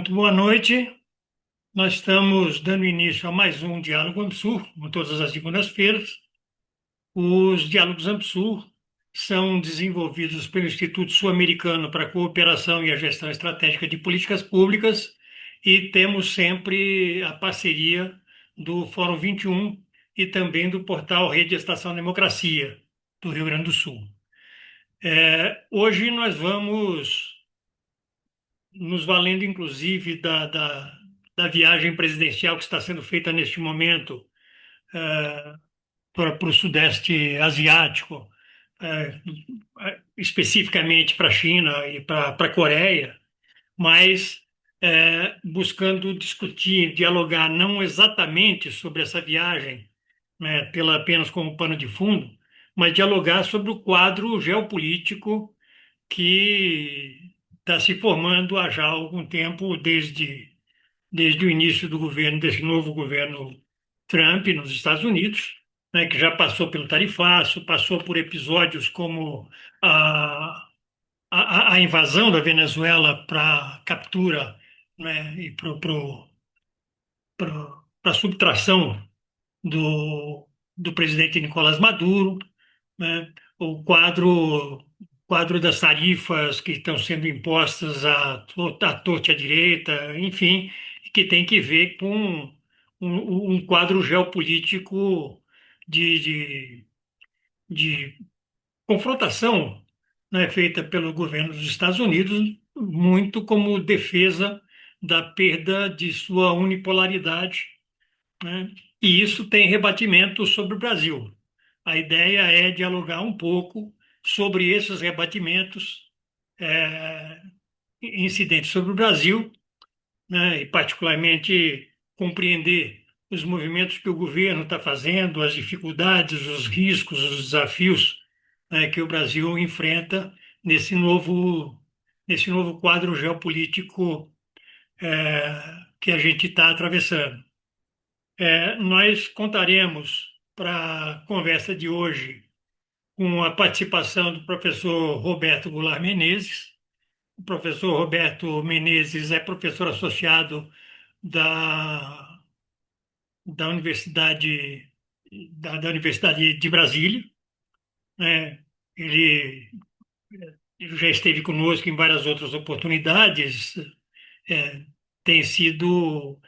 Muito boa noite. Nós estamos dando início a mais um Diálogo AMSUR, como todas as segundas-feiras. Os Diálogos AMSUR são desenvolvidos pelo Instituto Sul-Americano para a Cooperação e a Gestão Estratégica de Políticas Públicas e temos sempre a parceria do Fórum 21 e também do portal Rede Estação Democracia, do Rio Grande do Sul. Hoje nós vamos nos valendo inclusive da viagem presidencial que está sendo feita neste momento para o Sudeste Asiático, eh, especificamente para a China e para a Coreia, mas buscando discutir, dialogar não exatamente sobre essa viagem, né, apenas como pano de fundo, mas dialogar sobre o quadro geopolítico que está se formando há já algum tempo, desde o início do governo, desse novo governo Trump nos Estados Unidos, né, que já passou pelo tarifaço, passou por episódios como a invasão da Venezuela para captura, né, e para a subtração do presidente Nicolás Maduro, né, o quadro das tarifas que estão sendo impostas à torta e à direita, enfim, que tem que ver com um quadro geopolítico de, de, de confrontação, né, feita pelo governo dos Estados Unidos, muito como defesa da perda de sua unipolaridade, né? E isso tem rebatimento sobre o Brasil. A ideia é dialogar um pouco sobre esses rebatimentos eh, incidentes sobre o Brasil, né? E particularmente compreender os movimentos que o governo está fazendo, as dificuldades, os riscos, os desafios, né, que o Brasil enfrenta nesse novo quadro geopolítico que a gente está atravessando. Nós contaremos para a conversa de hoje com a participação do professor Roberto Goulart Menezes. O professor Roberto Menezes é professor associado da, da Universidade, da Universidade de Brasília, né? Ele já esteve conosco em várias outras oportunidades, é, tem sido,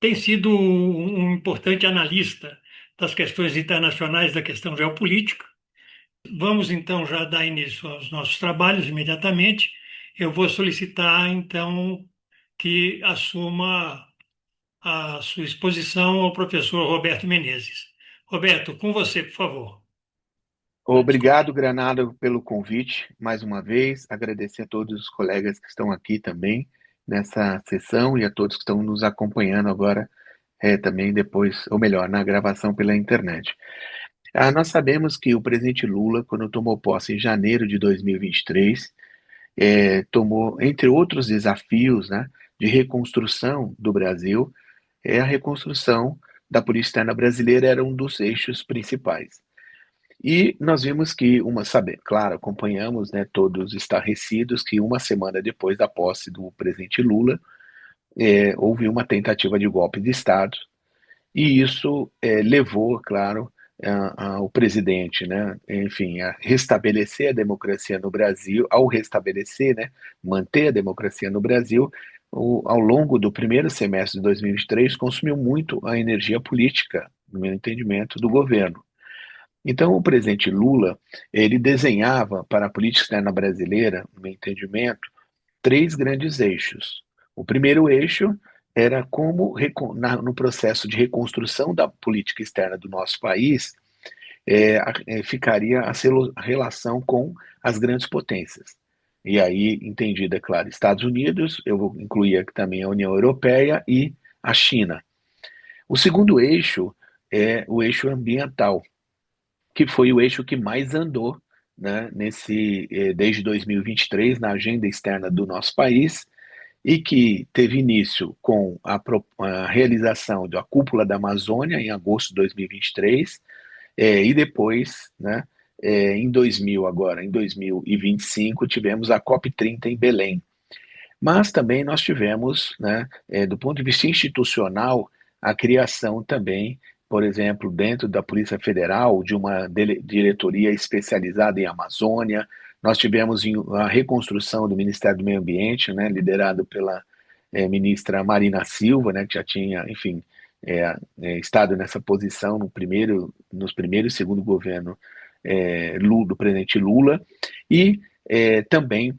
tem sido um importante analista das questões internacionais, da questão geopolítica. Vamos então já dar início aos nossos trabalhos imediatamente. Eu vou solicitar então que assuma a sua exposição ao professor Roberto Menezes. Roberto, com você, por favor. Obrigado, Granado, pelo convite mais uma vez. Agradecer a todos os colegas que estão aqui também nessa sessão e a todos que estão nos acompanhando agora também depois, ou melhor, na gravação pela internet. Nós sabemos que o presidente Lula, quando tomou posse em janeiro de 2023, tomou, entre outros desafios, né, de reconstrução do Brasil, a reconstrução da política externa brasileira era um dos eixos principais. E nós vimos que, claro, acompanhamos, né, todos estarrecidos, que uma semana depois da posse do presidente Lula, houve uma tentativa de golpe de Estado, e isso levou, claro, o presidente, né, enfim, a restabelecer a democracia no Brasil, ao restabelecer, né, manter a democracia no Brasil, ao longo do primeiro semestre de 2023, consumiu muito a energia política, no meu entendimento, do governo. Então, o presidente Lula, ele desenhava para a política externa brasileira, no meu entendimento, três grandes eixos. O primeiro eixo era como, no processo de reconstrução da política externa do nosso país, ficaria a relação com as grandes potências. E aí, entendida, é claro, Estados Unidos, eu vou incluir aqui também a União Europeia e a China. O segundo eixo é o eixo ambiental, que foi o eixo que mais andou, né, desde 2023 na agenda externa do nosso país e que teve início com a realização da Cúpula da Amazônia em agosto de 2023 e depois, né, em 2025 tivemos a COP30 em Belém. Mas também nós tivemos, né, do ponto de vista institucional, a criação também, por exemplo, dentro da Polícia Federal, de uma diretoria especializada em Amazônia. Nós tivemos a reconstrução do Ministério do Meio Ambiente, né, liderado pela ministra Marina Silva, né, que já tinha, enfim, estado nessa posição nos primeiros e segundo governo do presidente Lula, e também,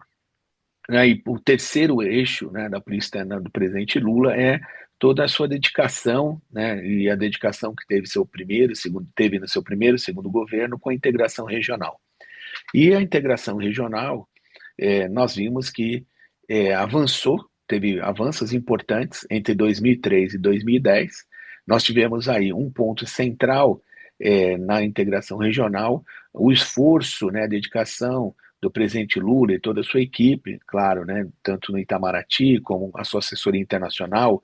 né, e o terceiro eixo, né, da política externa do presidente Lula é toda a sua dedicação, né, e a dedicação que teve no seu primeiro e segundo governo com a integração regional. E a integração regional, nós vimos que teve avanços importantes entre 2003 e 2010. Nós tivemos aí um ponto central na integração regional, o esforço, né, a dedicação do presidente Lula e toda a sua equipe, claro, né, tanto no Itamaraty como a sua assessoria internacional,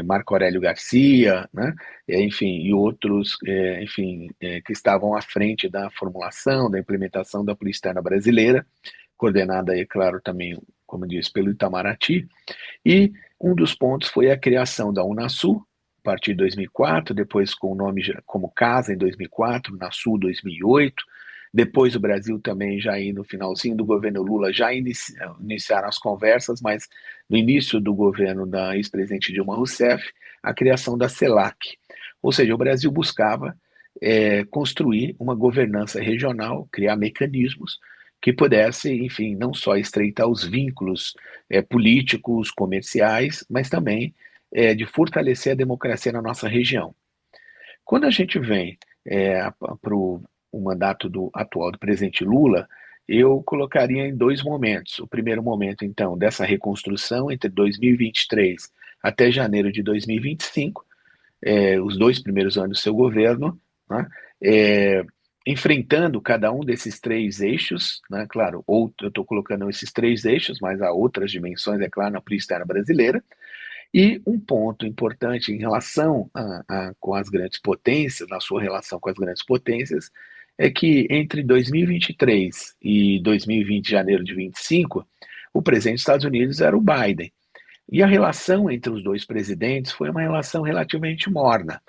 Marco Aurélio Garcia, né, enfim, e outros, enfim, que estavam à frente da formulação, da implementação da Polícia Externa Brasileira, coordenada, é claro, também, como disse, pelo Itamaraty. E um dos pontos foi a criação da Unasul, a partir de 2004, depois com o nome como Casa em 2004, Unasul 2008. Depois o Brasil também, já aí no finalzinho do governo Lula, já iniciaram as conversas, mas no início do governo da ex-presidente Dilma Rousseff, a criação da CELAC. Ou seja, o Brasil buscava construir uma governança regional, criar mecanismos que pudesse, enfim, não só estreitar os vínculos políticos, comerciais, mas também de fortalecer a democracia na nossa região. Quando a gente vem para o mandato atual do presidente Lula, eu colocaria em dois momentos. O primeiro momento, então, dessa reconstrução entre 2023 até janeiro de 2025, os dois primeiros anos do seu governo, né, é, enfrentando cada um desses três eixos, né, claro, eu estou colocando esses três eixos, mas há outras dimensões, é claro, na política externa brasileira. E um ponto importante em relação com as grandes potências, na sua relação com as grandes potências, é que entre 2023 e 2020, janeiro de 25, o presidente dos Estados Unidos era o Biden. E a relação entre os dois presidentes foi uma relação relativamente morna.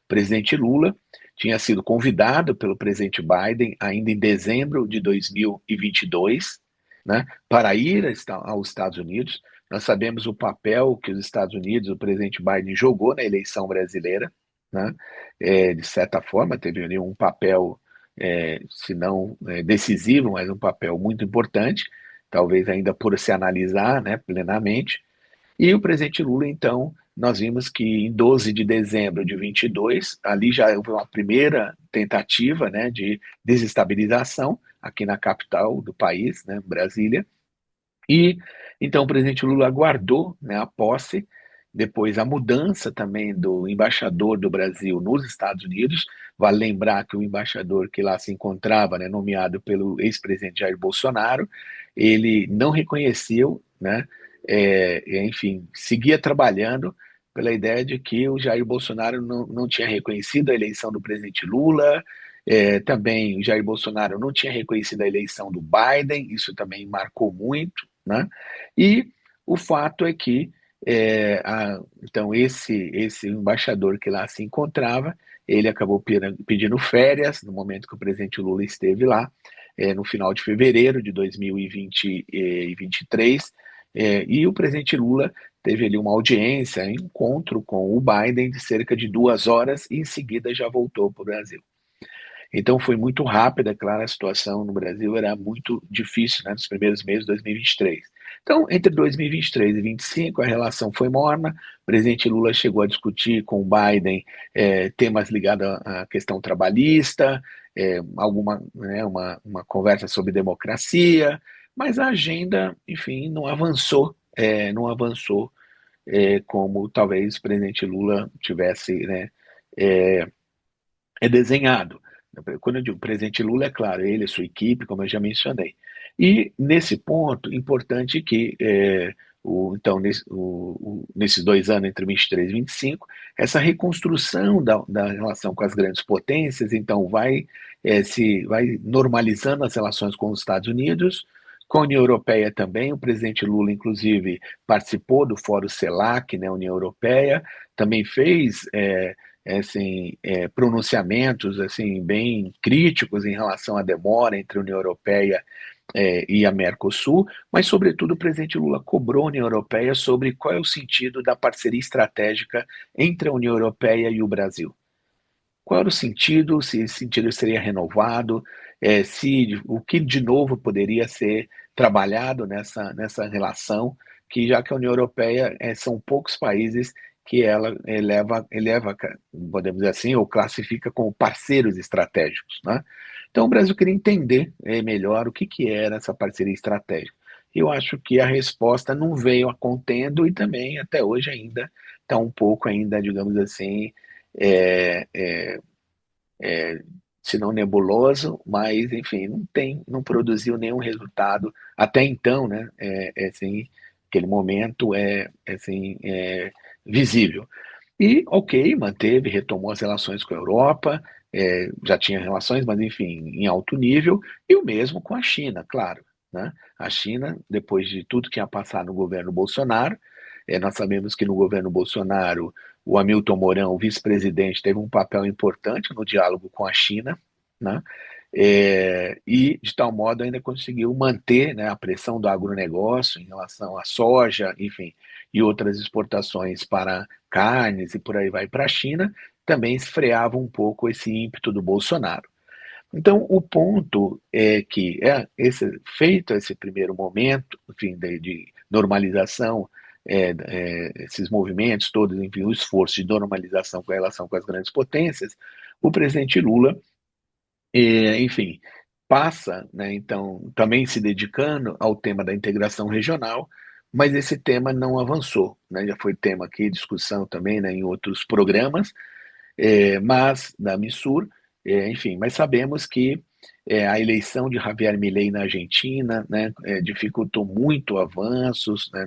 O presidente Lula tinha sido convidado pelo presidente Biden ainda em dezembro de 2022, né, para ir aos Estados Unidos. Nós sabemos o papel que os Estados Unidos, o presidente Biden jogou na eleição brasileira, né, de certa forma teve ali um papel, se não decisivo, mas um papel muito importante, talvez ainda por se analisar, né, plenamente. E o presidente Lula, então, nós vimos que em 12 de dezembro de 22, ali já houve uma primeira tentativa, né, de desestabilização aqui na capital do país, né, Brasília. E então o presidente Lula aguardou, né, a posse, depois a mudança também do embaixador do Brasil nos Estados Unidos. Vale lembrar que o embaixador que lá se encontrava, né, nomeado pelo ex-presidente Jair Bolsonaro, ele não reconheceu, né, enfim, seguia trabalhando pela ideia de que o Jair Bolsonaro não tinha reconhecido a eleição do presidente Lula, também o Jair Bolsonaro não tinha reconhecido a eleição do Biden, isso também marcou muito, né? E o fato é que então esse embaixador que lá se encontrava, ele acabou pedindo férias no momento que o presidente Lula esteve lá, no final de fevereiro de 2023, e o presidente Lula teve ali uma audiência, um encontro com o Biden de cerca de 2 horas e em seguida já voltou para o Brasil. Então foi muito rápida, claro, a situação no Brasil era muito difícil, né, nos primeiros meses de 2023. Então, entre 2023 e 2025, a relação foi morna. O presidente Lula chegou a discutir com o Biden temas ligados à questão trabalhista, uma conversa sobre democracia, mas a agenda, enfim, não avançou como talvez o presidente Lula tivesse, né, desenhado. Quando eu digo presidente Lula, é claro, ele e sua equipe, como eu já mencionei. E nesse ponto, importante que, então, nesses 2 anos, entre 23 e 25, essa reconstrução da relação com as grandes potências, então, vai normalizando as relações com os Estados Unidos, Com a União Europeia também, o presidente Lula, inclusive, participou do Fórum CELAC, né, União Europeia, também fez assim, pronunciamentos assim, bem críticos em relação à demora entre a União Europeia e a Mercosul, mas, sobretudo, o presidente Lula cobrou a União Europeia sobre qual é o sentido da parceria estratégica entre a União Europeia e o Brasil. Qual era o sentido, se esse sentido seria renovado, se o que de novo poderia ser trabalhado nessa relação, que já que a União Europeia são poucos países que ela eleva, podemos dizer assim, ou classifica como parceiros estratégicos, né? Então o Brasil queria entender melhor o que era essa parceria estratégica. Eu acho que a resposta não veio a contento e também até hoje ainda está um pouco ainda, digamos assim, é, é, é, se não nebuloso, mas enfim, não produziu nenhum resultado até então, né? Assim, aquele momento assim, visível. E, ok, manteve, retomou as relações com a Europa, já tinha relações, mas enfim, em alto nível, e o mesmo com a China, claro. Né? A China, depois de tudo que ia passar no governo Bolsonaro, nós sabemos que no governo Bolsonaro o Hamilton Mourão, o vice-presidente, teve um papel importante no diálogo com a China, né? E de tal modo ainda conseguiu manter, né, a pressão do agronegócio em relação à soja, enfim, e outras exportações para carnes e por aí vai para a China, também esfriava um pouco esse ímpeto do Bolsonaro. Então, o ponto é que feito esse primeiro momento, enfim, de normalização, esses movimentos todos, enfim, o esforço de normalização com a relação com as grandes potências, o presidente Lula, enfim, passa, né, então, também se dedicando ao tema da integração regional, mas esse tema não avançou, né, já foi tema aqui, discussão também, né, em outros programas, mas da Missur, enfim, mas sabemos que a eleição de Javier Milei na Argentina, né, dificultou muito avanços, né,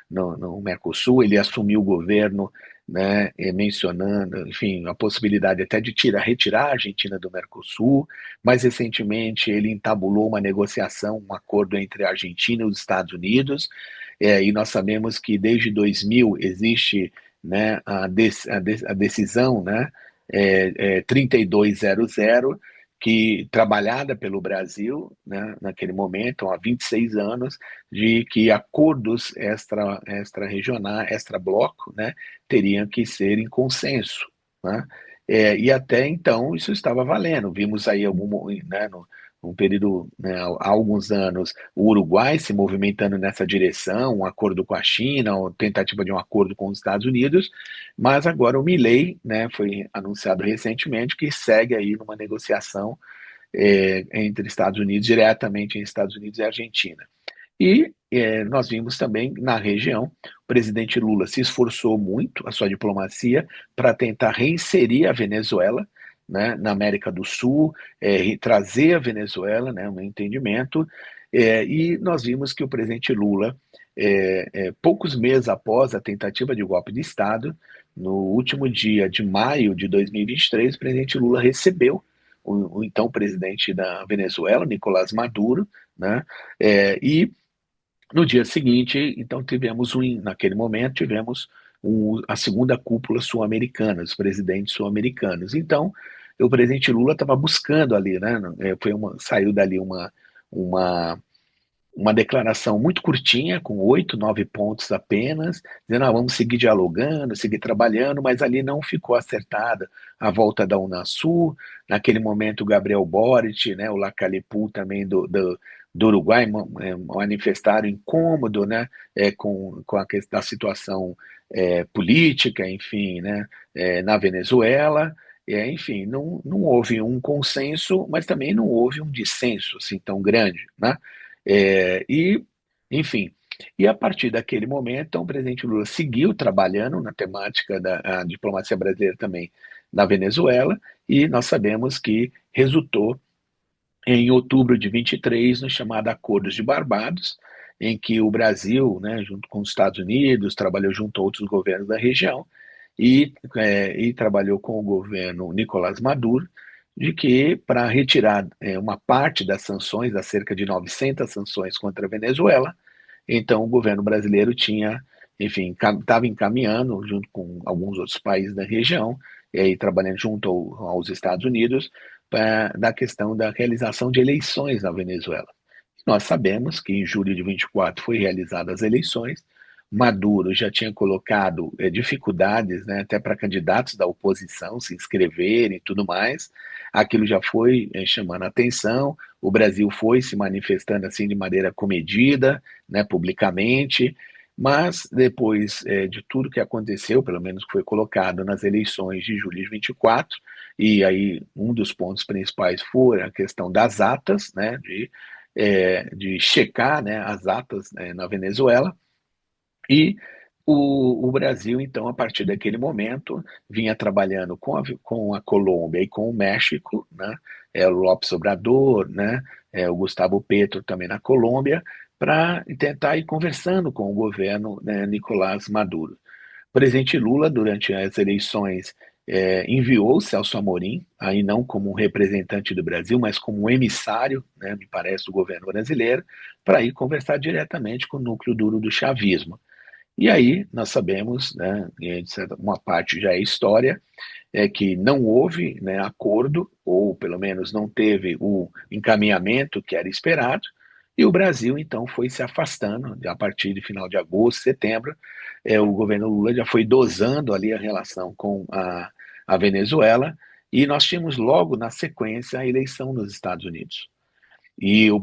no Mercosul. Ele assumiu o governo, né, mencionando, enfim, a possibilidade até de retirar a Argentina do Mercosul. Mais recentemente, ele entabulou uma negociação, um acordo entre a Argentina e os Estados Unidos, e nós sabemos que desde 2000 existe, né, a decisão, né, 3200, que trabalhada pelo Brasil, né, naquele momento, há 26 anos, de que acordos extra-regionais, extra-bloco, né, teriam que ser em consenso. Né? E até então isso estava valendo. Vimos aí né, num período, né, há alguns anos, o Uruguai se movimentando nessa direção, um acordo com a China, uma tentativa de um acordo com os Estados Unidos, mas agora o Milei, né, foi anunciado recentemente que segue aí numa negociação entre Estados Unidos, diretamente entre Estados Unidos e Argentina. E nós vimos também na região, o presidente Lula se esforçou muito, a sua diplomacia, para tentar reinserir a Venezuela, né, na América do Sul, trazer a Venezuela, né, um entendimento, e nós vimos que o presidente Lula, poucos meses após a tentativa de golpe de Estado, no último dia de maio de 2023, o presidente Lula recebeu o então presidente da Venezuela, Nicolás Maduro, né, e no dia seguinte, então naquele momento, tivemos a segunda cúpula sul-americana, os presidentes sul-americanos. Então, o presidente Lula estava buscando ali, né? Saiu dali uma, uma declaração muito curtinha, com 8, 9 pontos apenas, dizendo, vamos seguir dialogando, seguir trabalhando, mas ali não ficou acertada a volta da Unasul. Naquele momento, o Gabriel Boric, né, o Lacalipu também do Uruguai, manifestaram incômodo, né, com a situação política, enfim, né, na Venezuela. Enfim, não houve um consenso, mas também não houve um dissenso assim tão grande, né? E, enfim, e a partir daquele momento, então, o presidente Lula seguiu trabalhando na temática da diplomacia brasileira também na Venezuela, e nós sabemos que resultou em outubro de 23 no chamado Acordos de Barbados, em que o Brasil, né, junto com os Estados Unidos, trabalhou junto a outros governos da região e trabalhou com o governo Nicolás Maduro, de que para retirar uma parte das sanções, das cerca de 900 sanções contra a Venezuela, então o governo brasileiro tinha, enfim, estava encaminhando, junto com alguns outros países da região, e aí trabalhando junto aos Estados Unidos, da questão da realização de eleições na Venezuela. Nós sabemos que em julho de 24 foi realizadas as eleições. Maduro já tinha colocado dificuldades, né, até para candidatos da oposição se inscreverem e tudo mais. Aquilo já foi chamando a atenção. O Brasil foi se manifestando assim de maneira comedida, né, publicamente. Mas depois de tudo que aconteceu, pelo menos que foi colocado nas eleições de julho de 24, e aí um dos pontos principais foi a questão das atas, né, de checar, né, as atas, na Venezuela, e o Brasil, então, a partir daquele momento, vinha trabalhando com a Colômbia e com o México, né, o López Obrador, né, o Gustavo Petro também na Colômbia, para tentar ir conversando com o governo, né, Nicolás Maduro. O presidente Lula, durante as eleições, enviou o Celso Amorim, aí não como um representante do Brasil, mas como um emissário, né, me parece, do governo brasileiro, para ir conversar diretamente com o núcleo duro do chavismo. E aí nós sabemos, né, uma parte já é história, é que não houve, né, acordo, ou pelo menos não teve o encaminhamento que era esperado, e o Brasil então foi se afastando a partir de final de agosto, setembro. O governo Lula já foi dosando ali a relação com a Venezuela, e nós tínhamos logo na sequência a eleição nos Estados Unidos. E o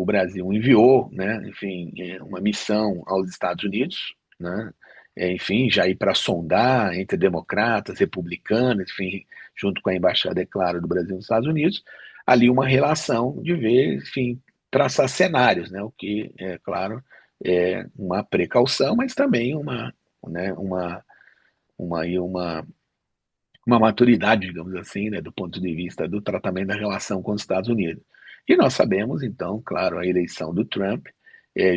Brasil enviou, né, enfim, uma missão aos Estados Unidos, né, enfim, já ir para sondar entre democratas, republicanos, enfim, junto com a embaixada, é claro, do Brasil nos Estados Unidos, ali uma relação de ver, enfim, traçar cenários, né, o que é claro é uma precaução, mas também né, uma uma maturidade, digamos assim, né, do ponto de vista do tratamento da relação com os Estados Unidos. E nós sabemos, então, claro, a eleição do Trump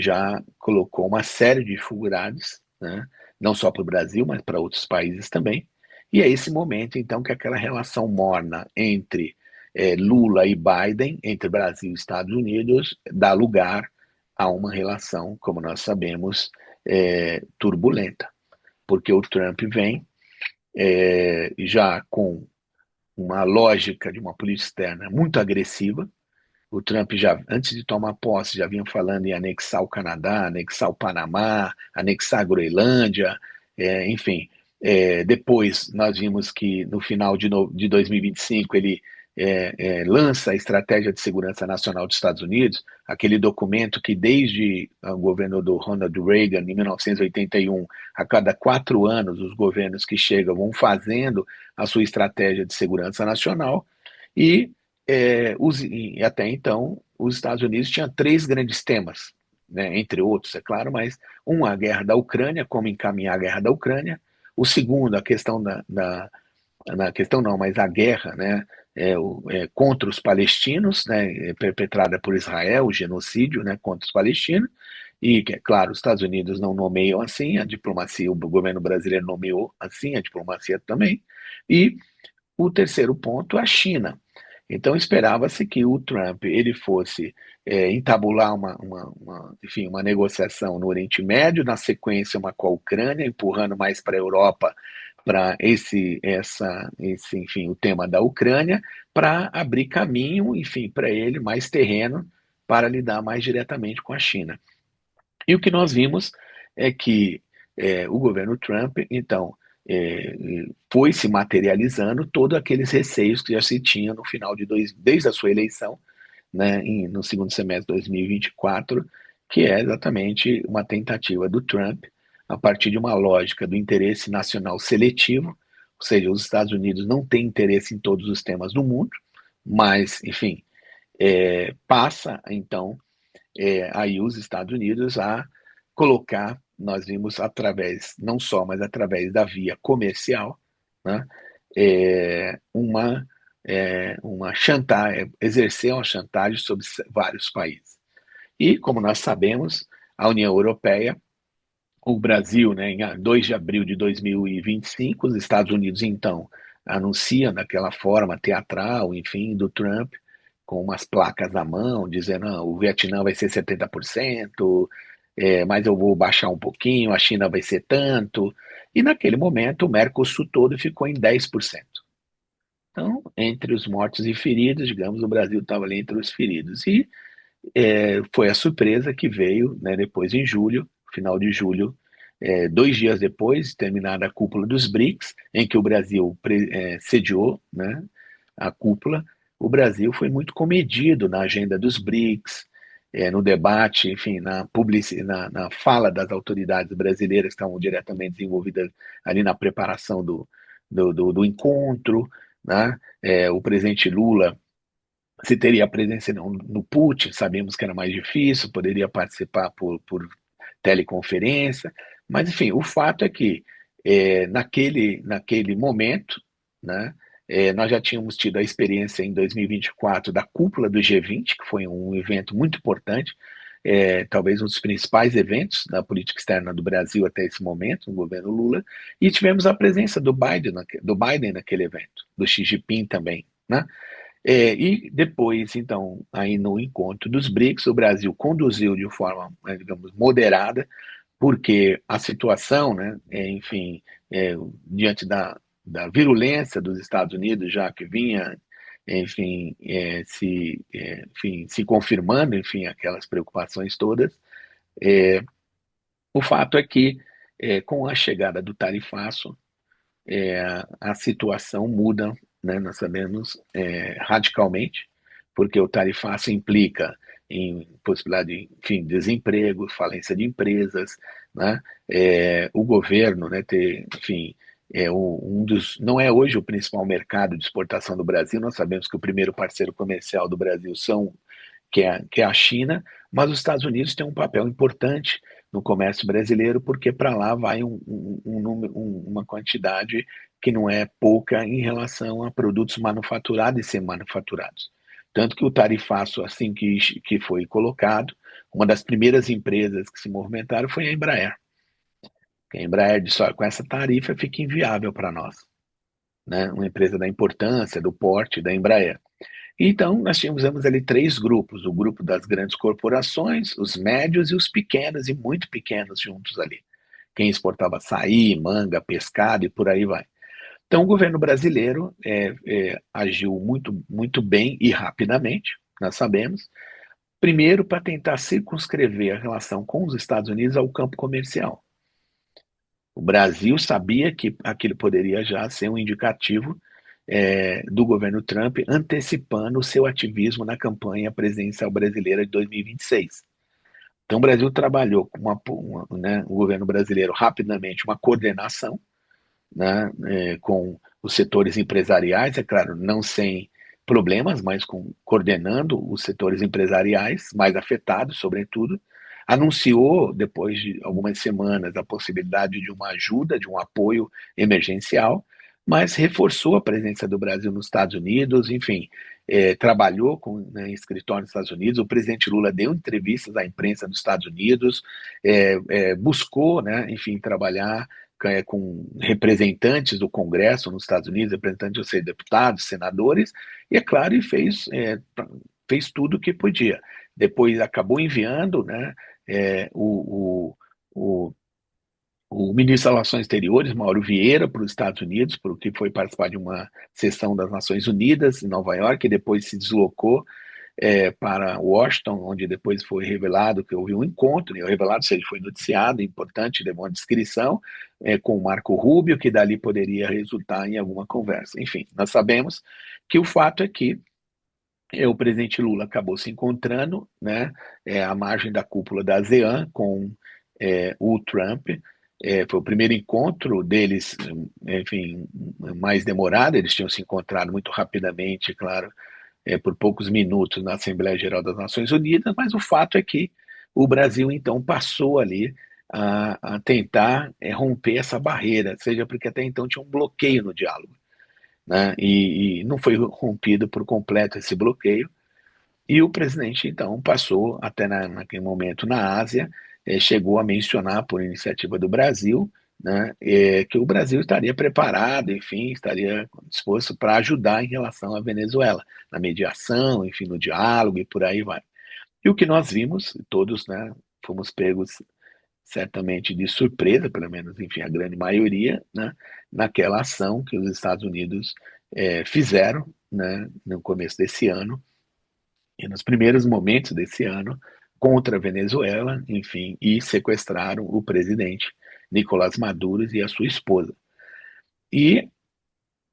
já colocou uma série de dificuldades, né, não só para o Brasil, mas para outros países também. E é esse momento, então, que aquela relação morna entre Lula e Biden, entre Brasil e Estados Unidos, dá lugar a uma relação, como nós sabemos, turbulenta, porque o Trump vem já com uma lógica de uma política externa muito agressiva. O Trump já, antes de tomar posse, já vinha falando em anexar o Canadá, anexar o Panamá, anexar a Groenlândia, enfim. Depois nós vimos que no final de 2025 ele lança a Estratégia de Segurança Nacional dos Estados Unidos, aquele documento que desde o governo do Ronald Reagan, em 1981, a cada 4 anos os governos que chegam vão fazendo a sua estratégia de segurança nacional, e e até então, os Estados Unidos tinham três grandes temas, né, entre outros, é claro, mas a guerra da Ucrânia, como encaminhar a guerra da Ucrânia. O segundo, a questão na questão não, mas a guerra, né, contra os palestinos, né, perpetrada por Israel, o genocídio, né, contra os palestinos. E, claro, os Estados Unidos não nomeiam assim, a diplomacia, o governo brasileiro nomeou assim, a diplomacia também. E o terceiro ponto, a China. Então esperava-se que o Trump ele fosse entabular enfim, uma negociação no Oriente Médio, na sequência uma com a Ucrânia, empurrando mais para a Europa para enfim, o tema da Ucrânia, para abrir caminho, enfim, para ele mais terreno para lidar mais diretamente com a China. E o que nós vimos é que o governo Trump, então, é, foi se materializando todos aqueles receios que já se tinha no final desde a sua eleição, né, no segundo semestre de 2024, que é exatamente uma tentativa do Trump, a partir de uma lógica do interesse nacional seletivo, ou seja, os Estados Unidos não têm interesse em todos os temas do mundo, mas, enfim, passa, então, aí os Estados Unidos a colocar, nós vimos através, não só, mas através da via comercial, né, uma chantagem, exercer uma chantagem sobre vários países. E, como nós sabemos, a União Europeia, o Brasil, né, em 2 de abril de 2025, os Estados Unidos, então, anunciam daquela forma teatral, enfim, do Trump, com umas placas na mão, dizendo: "Não, o Vietnã vai ser 70%, mas eu vou baixar um pouquinho, a China vai ser tanto." E naquele momento o Mercosul todo ficou em 10%. Então, entre os mortos e feridos, digamos, o Brasil estava ali entre os feridos. E foi a surpresa que veio, né, depois em julho, final de julho, 2 dias depois, terminada a cúpula dos BRICS, em que o Brasil sediou, né, a cúpula. O Brasil foi muito comedido na agenda dos BRICS, no debate, enfim, na fala das autoridades brasileiras que estavam diretamente envolvidas ali na preparação do encontro, né? O presidente Lula, se teria presença no Putin, sabemos que era mais difícil, poderia participar por teleconferência, mas enfim, o fato é que naquele momento, né, nós já tínhamos tido a experiência em 2024 da cúpula do G20, que foi um evento muito importante, talvez um dos principais eventos da política externa do Brasil até esse momento, no governo Lula, e tivemos a presença do Biden naquele evento, do Xi Jinping também, né? E depois, então, aí no encontro dos BRICS, o Brasil conduziu de forma, digamos, moderada, porque a situação, né, enfim, é, diante da virulência dos Estados Unidos, já que vinha, enfim, enfim, se confirmando, enfim, aquelas preocupações todas, é, o fato é que, com a chegada do tarifaço, a situação muda, né, nós sabemos, radicalmente, porque o tarifaço implica em possibilidade de, enfim, desemprego, falência de empresas, né, o governo, né, enfim, não é hoje o principal mercado de exportação do Brasil. Nós sabemos que o primeiro parceiro comercial do Brasil que é a China, mas os Estados Unidos têm um papel importante no comércio brasileiro, porque para lá vai uma quantidade que não é pouca em relação a produtos manufaturados e semi-manufaturados. Tanto que o tarifaço, assim que foi colocado, uma das primeiras empresas que se movimentaram foi a Embraer. A Embraer disse: "Olha, com essa tarifa fica inviável para nós." Né? Uma empresa da importância, do porte da Embraer. Então, nós tínhamos ali três grupos: o grupo das grandes corporações, os médios e os pequenos, e muito pequenos juntos ali. Quem exportava açaí, manga, pescado e por aí vai. Então, o governo brasileiro agiu muito, muito bem e rapidamente, nós sabemos, primeiro para tentar circunscrever a relação com os Estados Unidos ao campo comercial. O Brasil sabia que aquilo poderia já ser um indicativo do governo Trump antecipando o seu ativismo na campanha presidencial brasileira de 2026. Então, o Brasil trabalhou com né, o governo brasileiro rapidamente uma coordenação, né, com os setores empresariais, é claro, não sem problemas, mas coordenando os setores empresariais mais afetados, sobretudo. Anunciou, depois de algumas semanas, a possibilidade de uma ajuda, de um apoio emergencial, mas reforçou a presença do Brasil nos Estados Unidos, enfim, trabalhou né, em escritório nos Estados Unidos. O presidente Lula deu entrevistas à imprensa dos Estados Unidos, buscou, né, enfim, trabalhar com representantes do Congresso nos Estados Unidos, representantes, ou seja, deputados, senadores, e é claro, e fez tudo o que podia. Depois acabou enviando, né, o, o, o ministro das Relações Exteriores, Mauro Vieira, para os Estados Unidos, porque foi participar de uma sessão das Nações Unidas em Nova York, e depois se deslocou para Washington, onde depois foi revelado que houve um encontro, revelado, ou seja, foi noticiado, importante, levou uma descrição com o Marco Rubio, que dali poderia resultar em alguma conversa. Enfim, nós sabemos que o fato é que o presidente Lula acabou se encontrando, né, à margem da cúpula da ASEAN com o Trump. Foi o primeiro encontro deles, enfim, mais demorado. Eles tinham se encontrado muito rapidamente, claro, por poucos minutos na Assembleia Geral das Nações Unidas, mas o fato é que o Brasil, então, passou ali a tentar romper essa barreira, seja porque até então tinha um bloqueio no diálogo, né? E não foi rompido por completo esse bloqueio, e o presidente, então, passou até naquele momento na Ásia, chegou a mencionar, por iniciativa do Brasil, né, que o Brasil estaria preparado, enfim, estaria disposto para ajudar em relação à Venezuela, na mediação, enfim, no diálogo e por aí vai. E o que nós vimos, todos, né, fomos pegos certamente de surpresa, pelo menos, enfim, a grande maioria, né, naquela ação que os Estados Unidos fizeram, né, no começo desse ano e nos primeiros momentos desse ano contra a Venezuela, enfim, e sequestraram o presidente Nicolás Maduro e a sua esposa. E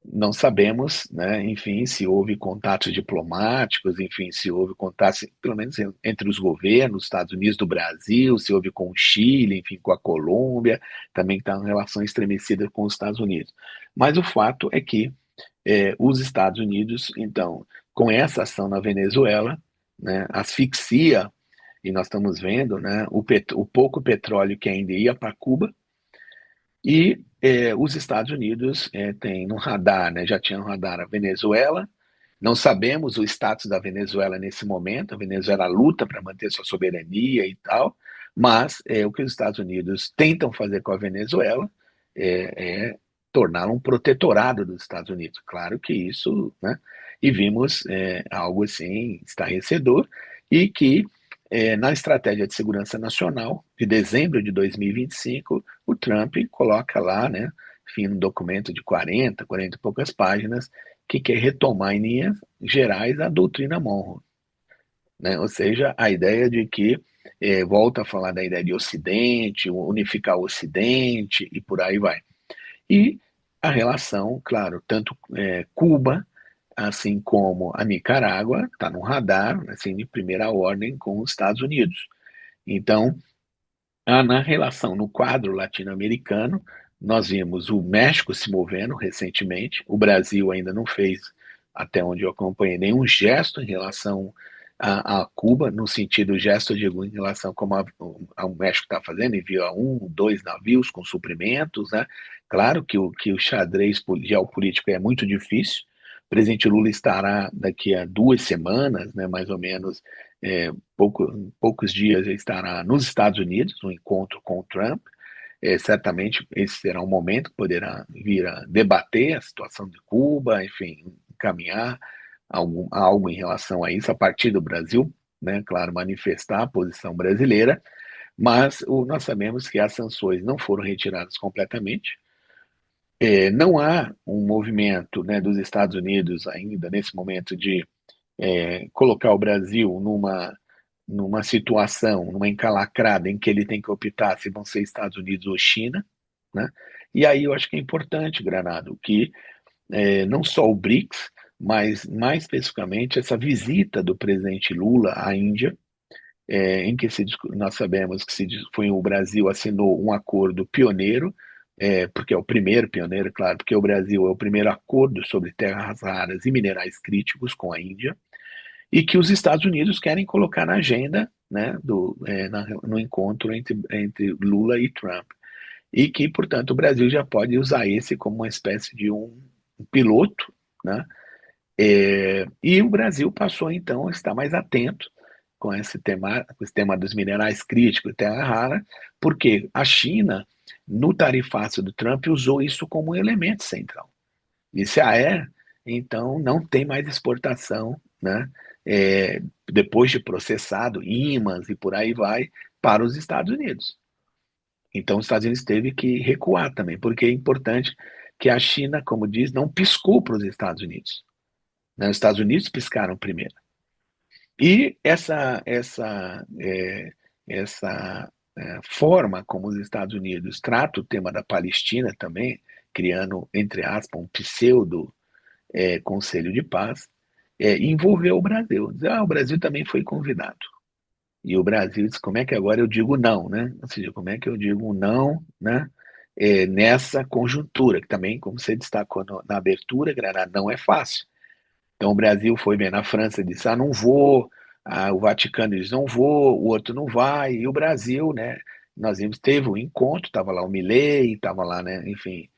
não sabemos, né, enfim, se houve contatos diplomáticos, enfim, se houve contatos, pelo menos entre os governos, Estados Unidos do Brasil, se houve com o Chile, enfim, com a Colômbia, também está em relação estremecida com os Estados Unidos. Mas o fato é que os Estados Unidos, então, com essa ação na Venezuela, né, asfixia, e nós estamos vendo, né, o pouco petróleo que ainda ia para Cuba, e os Estados Unidos têm no radar, né, já tinha no radar a Venezuela. Não sabemos o status da Venezuela nesse momento. A Venezuela luta para manter sua soberania e tal, mas o que os Estados Unidos tentam fazer com a Venezuela é torná-la um protetorado dos Estados Unidos. Claro que isso, né? E vimos algo assim estarrecedor e que na estratégia de segurança nacional de dezembro de 2025, o Trump coloca lá, né, enfim, um documento de 40 e poucas páginas, que quer retomar em linhas gerais a doutrina Monroe, né? Ou seja, a ideia de que volta a falar da ideia de Ocidente, unificar o Ocidente e por aí vai. E a relação, claro, tanto Cuba, assim como a Nicarágua, está no radar, assim, de primeira ordem com os Estados Unidos. Então, na relação, no quadro latino-americano, nós vimos o México se movendo recentemente, o Brasil ainda não fez, até onde eu acompanhei, nenhum gesto em relação a Cuba, no sentido gesto, eu digo, em relação como ao México está fazendo, envia dois navios com suprimentos, né? Claro que o xadrez geopolítico é muito difícil. O presidente Lula estará daqui a 2 semanas, né, mais ou menos, poucos dias ele estará nos Estados Unidos, no encontro com o Trump. Certamente esse será um momento que poderá vir a debater a situação de Cuba, enfim, encaminhar algo em relação a isso a partir do Brasil, né? Claro, manifestar a posição brasileira, mas nós sabemos que as sanções não foram retiradas completamente. Não há um movimento, né, dos Estados Unidos ainda nesse momento de colocar o Brasil numa situação, numa encalacrada em que ele tem que optar se vão ser Estados Unidos ou China, né? E aí eu acho que é importante, Granado, que não só o BRICS, mas mais especificamente essa visita do presidente Lula à Índia, em que nós sabemos que foi o Brasil assinou um acordo pioneiro, porque é o primeiro pioneiro, claro, porque o Brasil é o primeiro acordo sobre terras raras e minerais críticos com a Índia, e que os Estados Unidos querem colocar na agenda, né, no encontro entre Lula e Trump. E que, portanto, o Brasil já pode usar esse como uma espécie de um piloto, né? E o Brasil passou, então, a estar mais atento com esse tema dos minerais críticos e terra rara, porque a China, no tarifácio do Trump, usou isso como um elemento central. Disse, então não tem mais exportação, né? Depois de processado, imãs e por aí vai, para os Estados Unidos. Então os Estados Unidos teve que recuar também, porque é importante que a China, como diz, não piscou para os Estados Unidos, né? Os Estados Unidos piscaram primeiro. E essa forma como os Estados Unidos tratam o tema da Palestina também, criando, entre aspas, um pseudo Conselho de Paz, envolveu o Brasil. O Brasil também foi convidado. E o Brasil disse, como é que agora eu digo não, né? Ou seja, como é que eu digo um não, né? Nessa conjuntura, que também, como você destacou na abertura, Granada, não é fácil. Então o Brasil foi bem, na França disse, não vou, o Vaticano diz, não vou, o outro não vai, e o Brasil, né? Nós vimos, teve um encontro, estava lá o Milei, estava lá, né, enfim,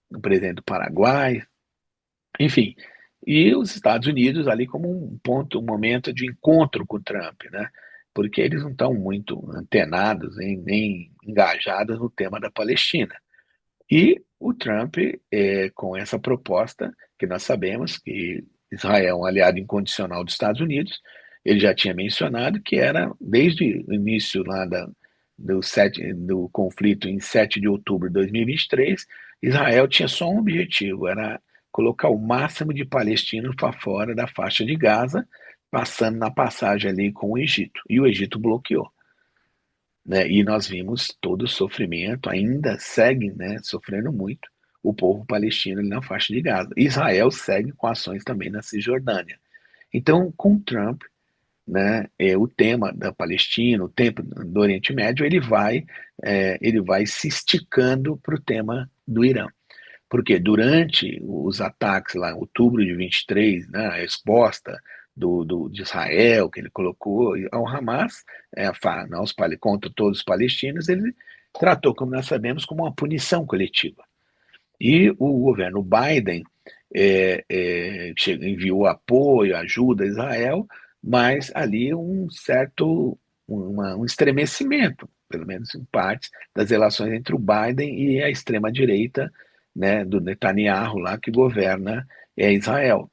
o presidente do Paraguai, enfim, e os Estados Unidos ali como um ponto, um momento de encontro com o Trump, né? Porque eles não estão muito antenados nem engajados no tema da Palestina. E o Trump, com essa proposta, que nós sabemos que Israel é um aliado incondicional dos Estados Unidos, ele já tinha mencionado que era, desde o início lá do conflito em 7 de outubro de 2023, Israel tinha só um objetivo, era colocar o máximo de palestinos para fora da faixa de Gaza, passando na passagem ali com o Egito. E o Egito bloqueou, né? E nós vimos todo o sofrimento, ainda segue, né, sofrendo muito o povo palestino ali na faixa de Gaza. Israel segue com ações também na Cisjordânia. Então, com Trump, né, o tema da Palestina, o tema do Oriente Médio, ele vai se esticando para o tema do Irã. Porque durante os ataques lá em outubro de 23, né, a resposta de Israel, que ele colocou ao Hamas, contra todos os palestinos, ele tratou, como nós sabemos, como uma punição coletiva. E o governo Biden enviou apoio, ajuda a Israel, mas ali um estremecimento, pelo menos em partes, das relações entre o Biden e a extrema-direita, né, do Netanyahu lá que governa Israel.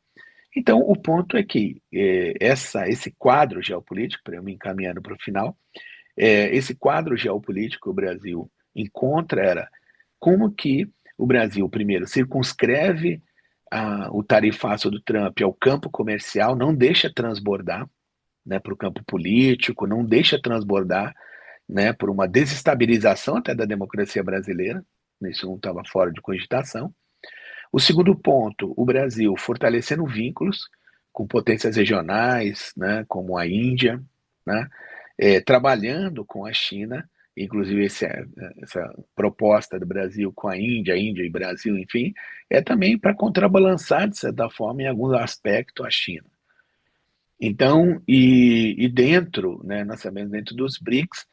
Então, o ponto é que esse quadro geopolítico, para eu me encaminhando para o final, esse quadro geopolítico que o Brasil encontra era como que o Brasil, primeiro, circunscreve o tarifaço do Trump ao campo comercial, não deixa transbordar, né, para o campo político, não deixa transbordar, né, por uma desestabilização até da democracia brasileira, isso não estava fora de cogitação. O segundo ponto, o Brasil fortalecendo vínculos com potências regionais, né, como a Índia, né, trabalhando com a China, inclusive essa proposta do Brasil com a Índia e Brasil, enfim, é também para contrabalançar, de certa forma, em algum aspecto, a China. Então, dentro, né, nós sabemos, dentro dos BRICS,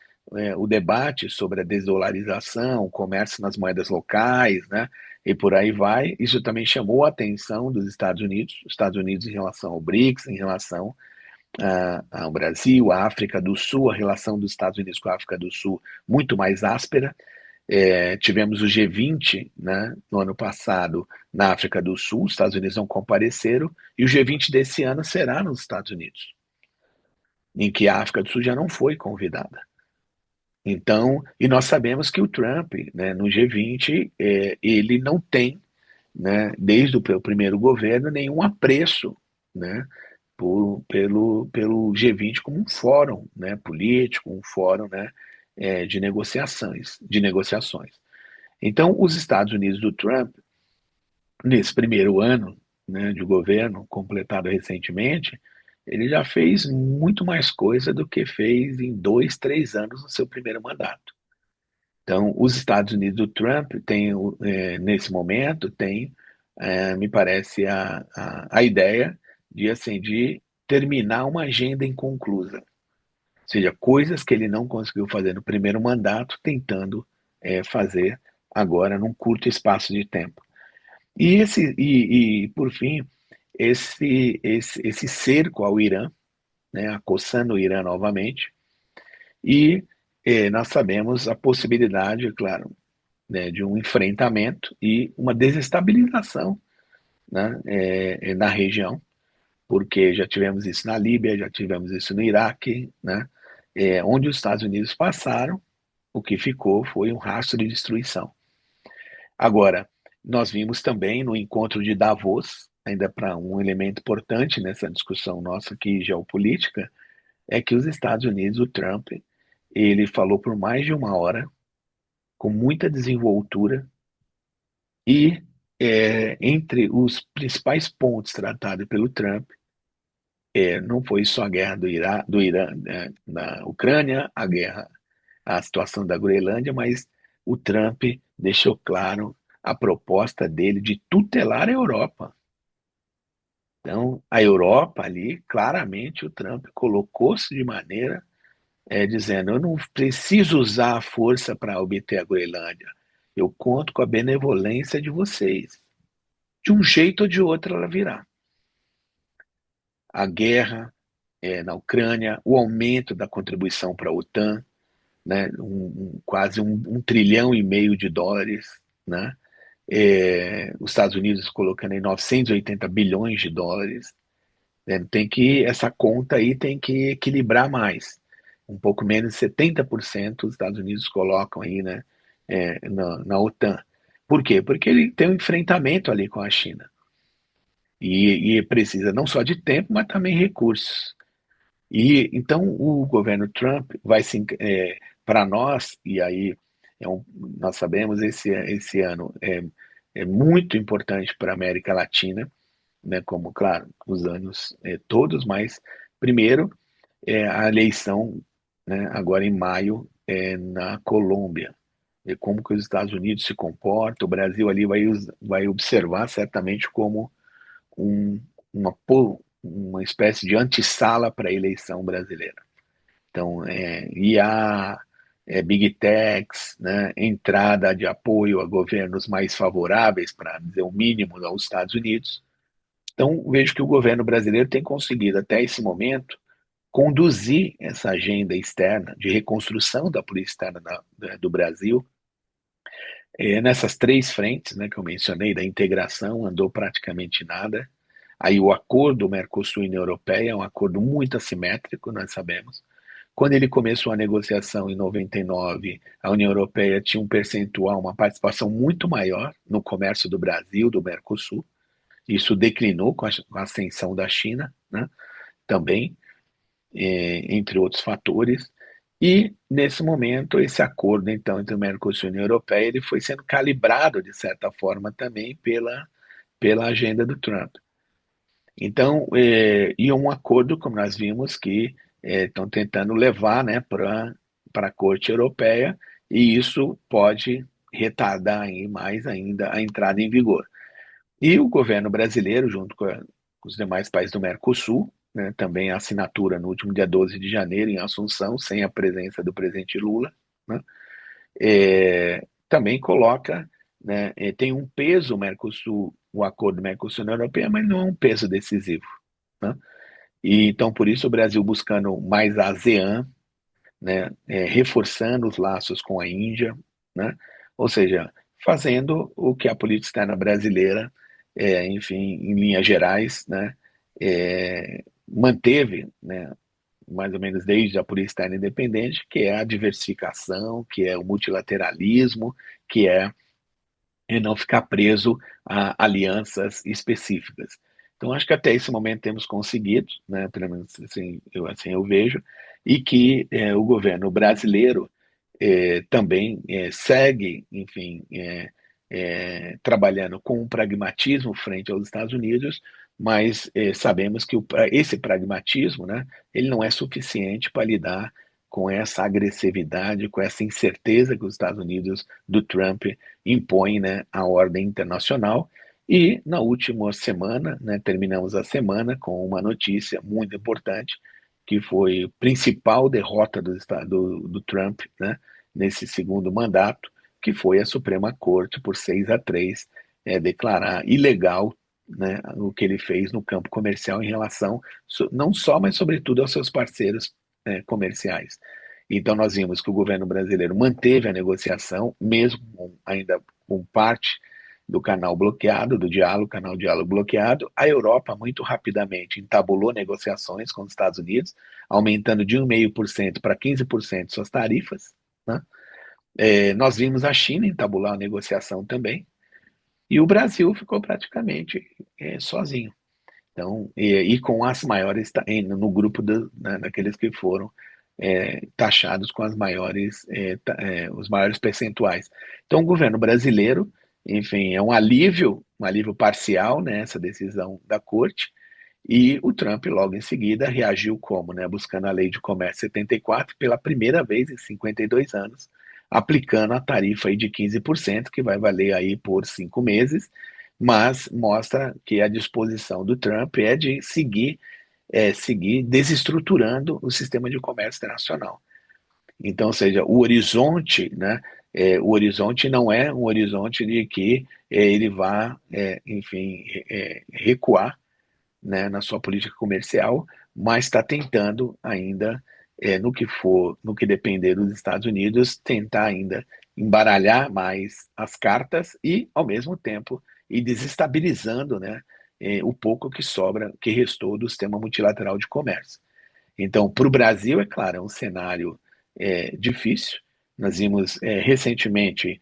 o debate sobre a desdolarização, o comércio nas moedas locais, né, e por aí vai, isso também chamou a atenção dos Estados Unidos em relação ao BRICS, em relação ao Brasil, à África do Sul, a relação dos Estados Unidos com a África do Sul muito mais áspera. Tivemos o G20, né, no ano passado na África do Sul, os Estados Unidos não compareceram, e o G20 desse ano será nos Estados Unidos, em que a África do Sul já não foi convidada. Então, e nós sabemos que o Trump, né, no G20, ele não tem, né, desde o primeiro governo, nenhum apreço, né, pelo G20 como um fórum, né, político, um fórum, né, de negociações. Então, os Estados Unidos do Trump, nesse primeiro ano, né, de governo, completado recentemente, ele já fez muito mais coisa do que fez em 2, 3 anos no seu primeiro mandato. Então, os Estados Unidos do Trump têm, nesse momento, me parece, a ideia de terminar uma agenda inconclusa. Ou seja, coisas que ele não conseguiu fazer no primeiro mandato, tentando fazer agora num curto espaço de tempo. Por fim, esse cerco ao Irã, né, acossando o Irã novamente, e nós sabemos a possibilidade, claro, né, de um enfrentamento e uma desestabilização, né, na região, porque já tivemos isso na Líbia, já tivemos isso no Iraque, né, onde os Estados Unidos passaram, o que ficou foi um rastro de destruição. Agora, nós vimos também no encontro de Davos, ainda para um elemento importante nessa discussão nossa aqui geopolítica, é que os Estados Unidos, o Trump, ele falou por mais de uma hora, com muita desenvoltura, e entre os principais pontos tratados pelo Trump, não foi só a guerra do Irã, né, na Ucrânia, a situação da Groenlândia, mas o Trump deixou claro a proposta dele de tutelar a Europa. Então, a Europa ali, claramente, o Trump colocou-se de maneira dizendo: eu não preciso usar a força para obter a Groenlândia, eu conto com a benevolência de vocês. De um jeito ou de outro ela virá. A guerra na Ucrânia, o aumento da contribuição para a OTAN, né, quase 1,5 trilhão de dólares, né? Os Estados Unidos colocando aí 980 bilhões de dólares, né? Essa conta aí tem que equilibrar mais. Um pouco menos de 70% os Estados Unidos colocam aí, né, na OTAN. Por quê? Porque ele tem um enfrentamento ali com a China. E precisa não só de tempo, mas também recursos. E então o governo Trump vai se para nós, e aí nós sabemos esse ano é muito importante para a América Latina, né, como claro os anos todos, mas primeiro a eleição, né, agora em maio na Colômbia, e como que os Estados Unidos se comportam, o Brasil ali vai observar certamente como um, uma espécie de antessala para a eleição brasileira. Então, IA, Big Techs, né, entrada de apoio a governos mais favoráveis, para dizer o mínimo, aos Estados Unidos. Então, vejo que o governo brasileiro tem conseguido, até esse momento, conduzir essa agenda externa de reconstrução da política externa do Brasil nessas três frentes, né, que eu mencionei, da integração, andou praticamente nada. Aí o acordo Mercosul e União Europeia é um acordo muito assimétrico, nós sabemos. Quando ele começou a negociação em 99, a União Europeia tinha um percentual, uma participação muito maior no comércio do Brasil, do Mercosul. Isso declinou com a ascensão da China, né, também, entre outros fatores. E, nesse momento, esse acordo, então, entre o Mercosul e a União Europeia, ele foi sendo calibrado, de certa forma, também pela agenda do Trump. Então, e um acordo, como nós vimos, que estão tentando levar, né, para a Corte Europeia, e isso pode retardar aí mais ainda a entrada em vigor. E o governo brasileiro, junto com os demais países do Mercosul, né, também a assinatura no último dia 12 de janeiro em Assunção, sem a presença do presidente Lula, né, também coloca, né, tem um peso o Mercosul, o acordo Mercosul-União Europeia, mas não é um peso decisivo, né? E então por isso o Brasil buscando mais a ASEAN, né, reforçando os laços com a Índia, né? Ou seja, fazendo o que a política externa brasileira, enfim, em linhas gerais, né, manteve, né, mais ou menos desde a política externa independente, que é a diversificação, que é o multilateralismo, que é não ficar preso a alianças específicas. Então, acho que até esse momento temos conseguido, né, pelo menos assim eu vejo, e que o governo brasileiro também segue, enfim, trabalhando com um pragmatismo frente aos Estados Unidos, mas sabemos que esse pragmatismo, né, ele não é suficiente para lidar com essa agressividade, com essa incerteza que os Estados Unidos do Trump impõe, né, à ordem internacional. E na última semana, né, terminamos a semana com uma notícia muito importante, que foi a principal derrota do Trump, né, nesse segundo mandato, que foi a Suprema Corte, por 6-3, declarar ilegal, né, o que ele fez no campo comercial em relação, não só, mas sobretudo aos seus parceiros comerciais. Então nós vimos que o governo brasileiro manteve a negociação, mesmo ainda com parte do canal bloqueado, do diálogo, canal diálogo bloqueado. A Europa muito rapidamente entabulou negociações com os Estados Unidos, aumentando de 1,5% para 15% suas tarifas, né? Nós vimos a China entabular a negociação também, e o Brasil ficou praticamente sozinho. Então, e com as maiores, no grupo né, daqueles que foram taxados com as maiores, os maiores percentuais. Então, o governo brasileiro, enfim, é um alívio parcial, né, essa decisão da corte, e o Trump, logo em seguida, reagiu como, né, buscando a lei de comércio 74, pela primeira vez em 52 anos, aplicando a tarifa aí de 15%, que vai valer aí por 5 meses, mas mostra que a disposição do Trump é de seguir desestruturando o sistema de comércio internacional. Então, ou seja, o horizonte, né, o horizonte não é um horizonte de que ele vá, enfim, recuar, né, na sua política comercial, mas está tentando ainda, no que depender dos Estados Unidos, tentar ainda embaralhar mais as cartas e, ao mesmo tempo, ir desestabilizando, né, o pouco que sobra, que restou do sistema multilateral de comércio. Então, para o Brasil, é claro, é um cenário difícil. Nós vimos recentemente,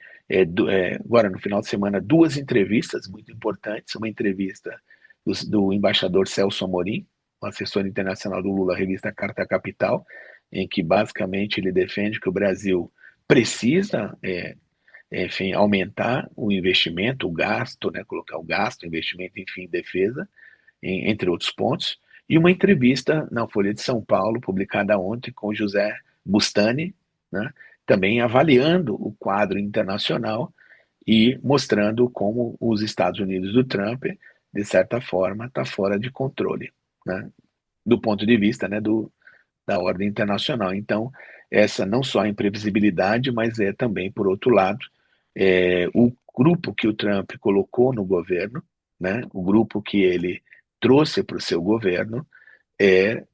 agora no final de semana, duas entrevistas muito importantes. Uma entrevista do embaixador Celso Amorim, o assessor internacional do Lula, à revista Carta Capital, em que basicamente ele defende que o Brasil precisa, enfim, aumentar o investimento, o gasto, né, colocar o gasto, o investimento, enfim, em defesa, entre outros pontos, e uma entrevista na Folha de São Paulo, publicada ontem, com José Bustani, né, também avaliando o quadro internacional e mostrando como os Estados Unidos do Trump, de certa forma, está fora de controle, né, do ponto de vista, né, da ordem internacional. Então, essa não só a imprevisibilidade, mas é também, por outro lado, o grupo que o Trump colocou no governo, né, o grupo que ele trouxe para o seu governo, é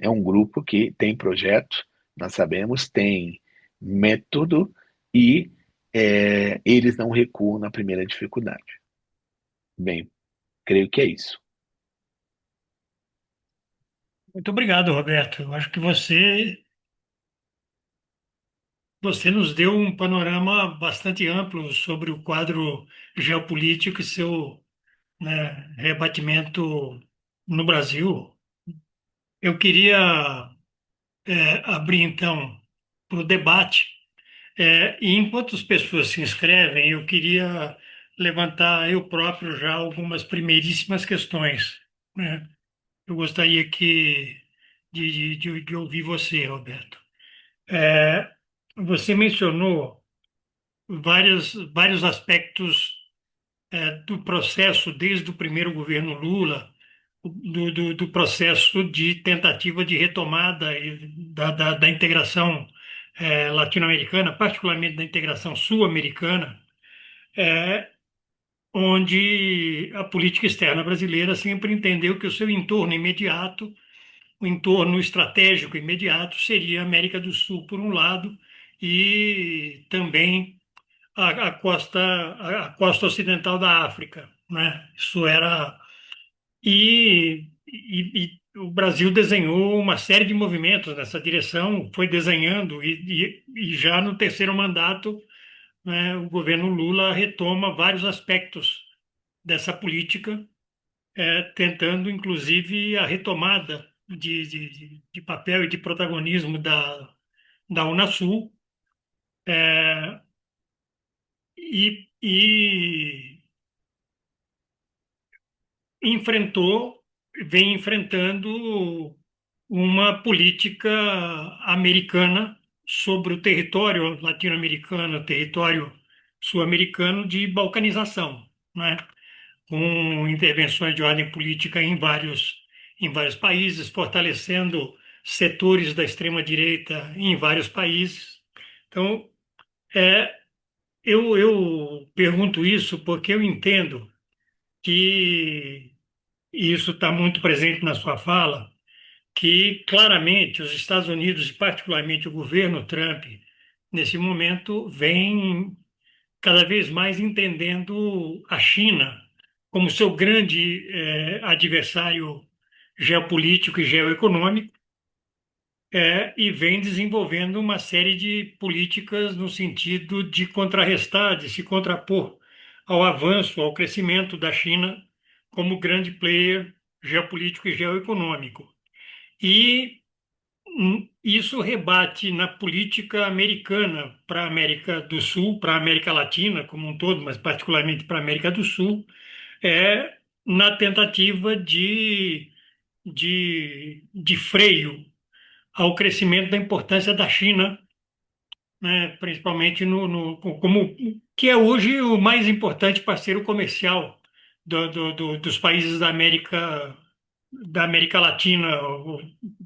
um grupo que tem projeto, nós sabemos, tem método e eles não recuam na primeira dificuldade. Bem, creio que é isso. Muito obrigado, Roberto. Eu acho que você nos deu um panorama bastante amplo sobre o quadro geopolítico e seu, né, rebatimento no Brasil. Eu queria abrir, então, para o debate. E enquanto as pessoas se inscrevem, eu queria levantar eu próprio já algumas primeiríssimas questões, né? Eu gostaria de ouvir você, Roberto. É, Você mencionou vários aspectos do processo, desde o primeiro governo Lula, do processo de tentativa de retomada da integração latino-americana, particularmente da integração sul-americana, é, onde a política externa brasileira sempre entendeu que o seu entorno imediato, o entorno estratégico imediato, seria a América do Sul, por um lado, e também a costa ocidental da África, né? Isso era e o Brasil desenhou uma série de movimentos nessa direção, foi desenhando e já no terceiro mandato, né, o governo Lula retoma vários aspectos dessa política, tentando inclusive a retomada de papel e de protagonismo da Unasul, e enfrentou, vem enfrentando uma política americana sobre o território latino-americano, território sul-americano de balcanização, né? Com intervenções de ordem política em vários países, fortalecendo setores da extrema-direita em vários países. Então, é, eu pergunto isso porque eu entendo que e isso está muito presente na sua fala, que claramente os Estados Unidos, e particularmente o governo Trump, nesse momento, vem cada vez mais entendendo a China como seu grande adversário geopolítico e geoeconômico, e vem desenvolvendo uma série de políticas no sentido de contrarrestar, de se contrapor ao avanço, ao crescimento da China como grande player geopolítico e geoeconômico. E isso rebate na política americana para a América do Sul, para a América Latina como um todo, mas particularmente para a América do Sul, na tentativa de freio ao crescimento da importância da China, né, principalmente como que é hoje o mais importante parceiro comercial dos países da América Latina,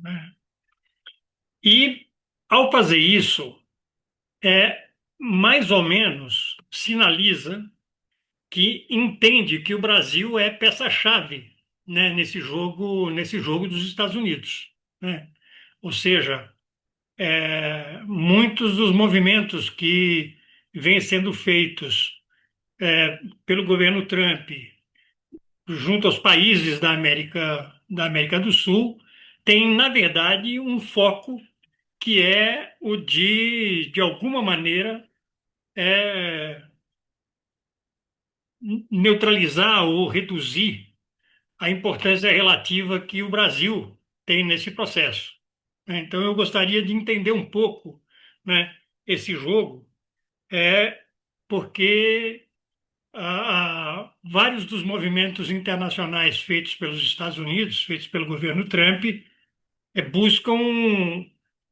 né? E ao fazer isso, mais ou menos sinaliza que entende que o Brasil é peça-chave, né, nesse jogo dos Estados Unidos, né? Ou seja, muitos dos movimentos que vêm sendo feitos pelo governo Trump junto aos países da América do Sul, tem, na verdade, um foco que é o de alguma maneira, é, neutralizar ou reduzir a importância relativa que o Brasil tem nesse processo. Então, eu gostaria de entender um pouco, né, esse jogo, porque vários dos movimentos internacionais feitos pelos Estados Unidos, feitos pelo governo Trump, buscam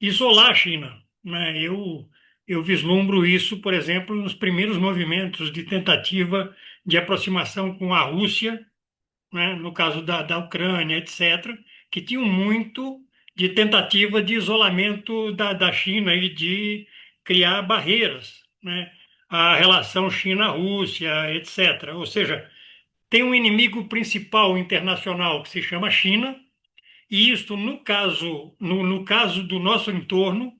isolar a China, né? Eu vislumbro isso, por exemplo, nos primeiros movimentos de tentativa de aproximação com a Rússia, né? No caso da Ucrânia, etc., que tinham muito de tentativa de isolamento da China e de criar barreiras, né? A relação China-Rússia, etc. Ou seja, tem um inimigo principal internacional que se chama China, e isso, no caso do nosso entorno,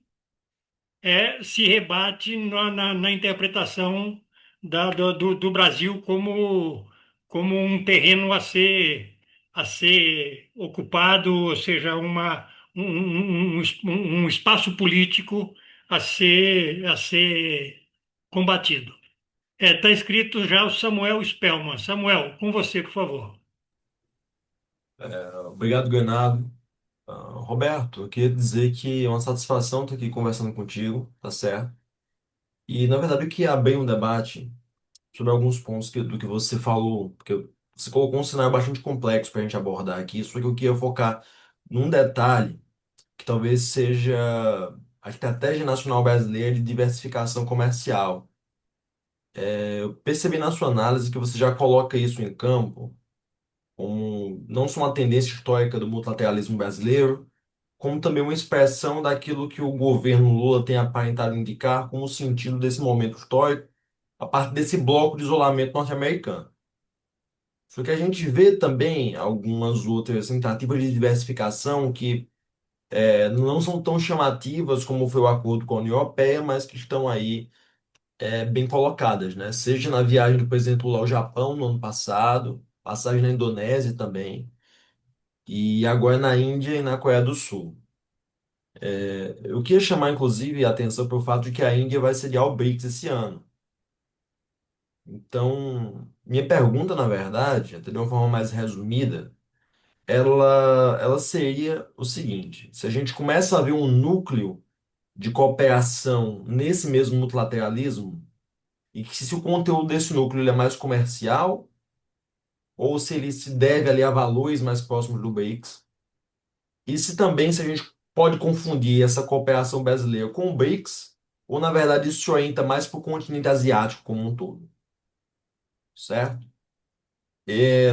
se rebate na interpretação do Brasil como um terreno a ser ocupado, ou seja, um espaço político a ser combatido. Está escrito já o Samuel Spellman. Samuel, com você, por favor. Obrigado, Granado. Roberto, eu queria dizer que é uma satisfação estar aqui conversando contigo, tá certo? E, na verdade, eu queria abrir um debate sobre alguns pontos do que você falou, porque você colocou um cenário bastante complexo para a gente abordar aqui, só que eu queria focar num detalhe que talvez seja a estratégia nacional brasileira de diversificação comercial. Eu percebi na sua análise que você já coloca isso em campo como não só uma tendência histórica do multilateralismo brasileiro, como também uma expressão daquilo que o governo Lula tem aparentado indicar como sentido desse momento histórico, a partir desse bloco de isolamento norte-americano. Só que a gente vê também algumas outras tentativas de diversificação que não são tão chamativas como foi o acordo com a União Europeia, mas que estão aí bem colocadas, né? Seja na viagem do presidente Lula ao Japão no ano passado, passagem na Indonésia também, e agora na Índia e na Coreia do Sul. Eu queria chamar, inclusive, a atenção para o fato de que a Índia vai sediar o BRICS esse ano. Então, minha pergunta, na verdade, até de uma forma mais resumida, ela seria o seguinte: se a gente começa a ver um núcleo de cooperação nesse mesmo multilateralismo, e que se o conteúdo desse núcleo ele é mais comercial, ou se ele se deve ali a valores mais próximos do BRICS, e se a gente pode confundir essa cooperação brasileira com o BRICS, ou na verdade isso se orienta mais para o continente asiático como um todo, certo?